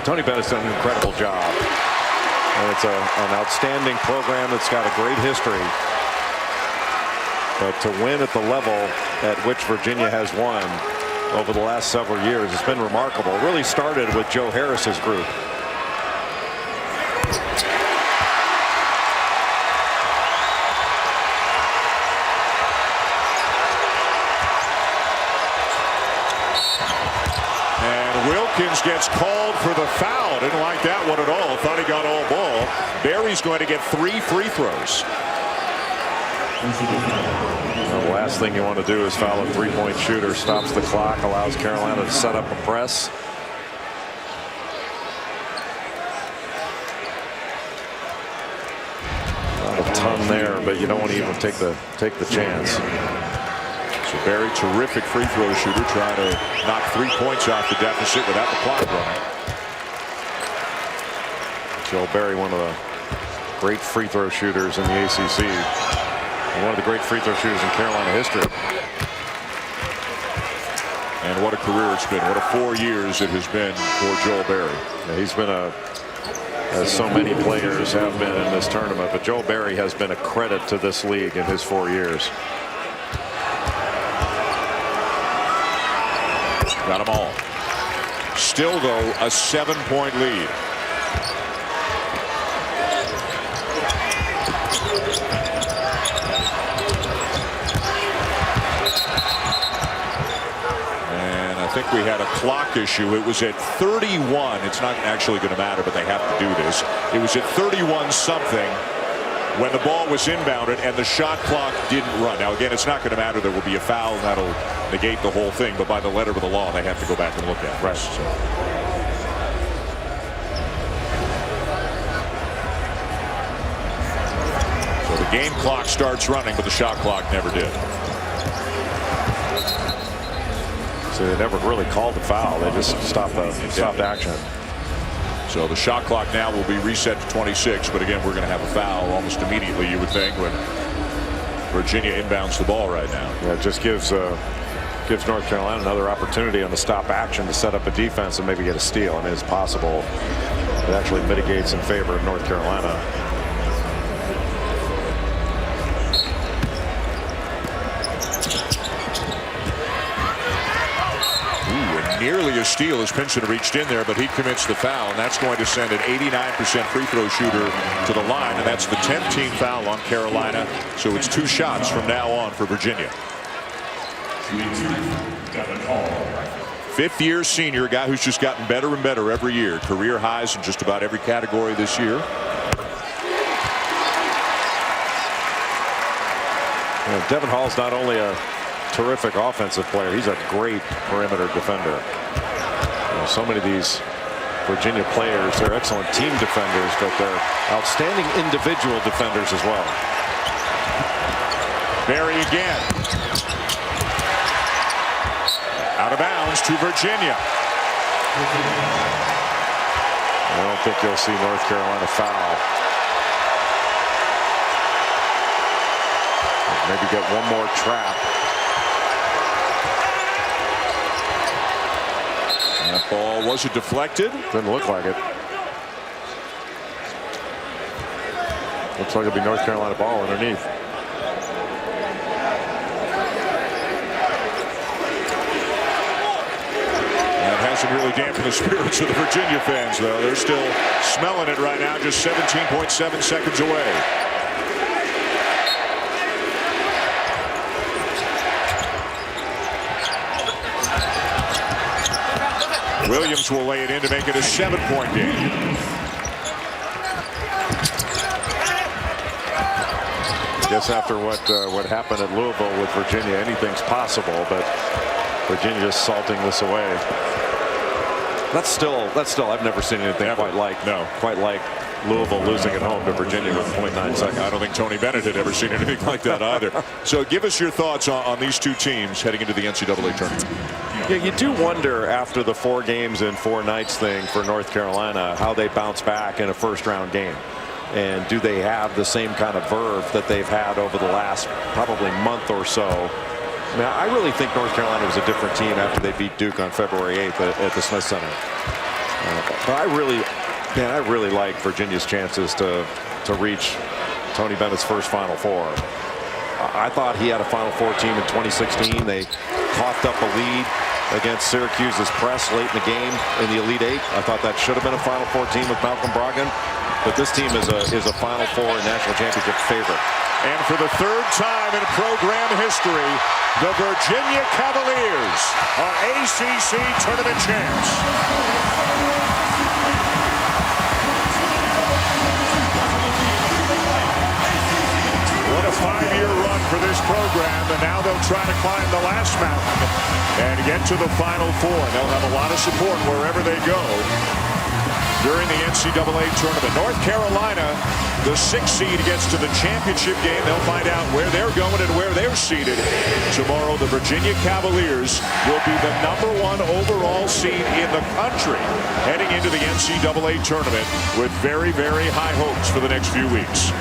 Tony Bennett's done an incredible job. And it's an outstanding program that's got a great history. But to win at the level at which Virginia has won over the last several years, it's been remarkable. It really started with Joe Harris's group. Wilkins gets called for the foul. Didn't like that one at all. Thought he got all ball. Berry's going to get 3 free throws. The last thing you want to do is foul a three-point shooter. Stops the clock, allows Carolina to set up a press. Not a ton there, but you don't want to even take the chance. So Berry, terrific free throw shooter, trying to knock 3 points off the deficit without the clock running. Joe Berry, one of the great free throw shooters in the ACC, and one of the great free throw shooters in Carolina history. And what a career it's been. What a 4 years it has been for Joel Berry. Yeah, he's been as so many players have been in this tournament, but Joel Berry has been a credit to this league in his 4 years. Got them all. Still, though, a 7-point lead. And I think we had a clock issue. It was at 31. It's not actually going to matter, but they have to do this. It was at 31-something. When the ball was inbounded and the shot clock didn't run. Now, again, it's not going to matter. There will be a foul and that'll negate the whole thing. But by the letter of the law, they have to go back and look at it. Right. So the game clock starts running, but the shot clock never did. So they never really called the foul. They just stopped action. So the shot clock now will be reset to 26, but again, we're going to have a foul almost immediately, you would think, when Virginia inbounds the ball right now. Yeah, it just gives North Carolina another opportunity on the stop action to set up a defense and maybe get a steal. And it is possible it actually mitigates in favor of North Carolina. Nearly a steal as Pinson reached in there, but he commits the foul, and that's going to send an 89% free throw shooter to the line, and that's the 10th team foul on Carolina. So it's 2 shots from now on for Virginia. Devon Hall. Fifth-year senior, guy who's just gotten better and better every year. Career highs in just about every category this year. Devon Hall's not only a terrific offensive player, he's a great perimeter defender. So many of these Virginia players, they're excellent team defenders, but they're outstanding individual defenders as well. Berry again. Out of bounds to Virginia. I don't think you'll see North Carolina foul. Maybe get one more trap. That ball, was it deflected? Didn't look like it. Looks like it'll be North Carolina ball underneath. That hasn't really dampened the spirits of the Virginia fans, though. They're still smelling it right now, just 17.7 seconds away. Williams will lay it in to make it a 7-point game. I guess after what happened at Louisville with Virginia, anything's possible, but Virginia just salting this away. That's still I've never seen anything quite like Louisville losing at home to Virginia with 0.9 seconds. I don't think Tony Bennett had ever seen anything like that either. So give us your thoughts on these two teams heading into the NCAA tournament. Yeah, you do wonder after the 4 games in 4 nights thing for North Carolina how they bounce back in a first-round game. And do they have the same kind of verve that they've had over the last probably month or so? I mean, I really think North Carolina was a different team after they beat Duke on February 8th at the Smith Center. But I really like Virginia's chances to reach Tony Bennett's first Final Four. I thought he had a Final Four team in 2016. They coughed up a lead against Syracuse's press late in the game in the Elite Eight. I thought that should have been a Final Four team with Malcolm Brogdon. But this team is a Final Four national championship favorite. And for the 3rd time in program history, the Virginia Cavaliers are ACC Tournament champs. What a 5-year run for this program, and now they'll try to climb the last mountain and get to the Final Four. They'll have a lot of support wherever they go during the NCAA tournament. North Carolina, the 6th seed, gets to the championship game. They'll find out where they're going and where they're seated. Tomorrow, the Virginia Cavaliers will be the #1 overall seed in the country heading into the NCAA tournament with very, very high hopes for the next few weeks.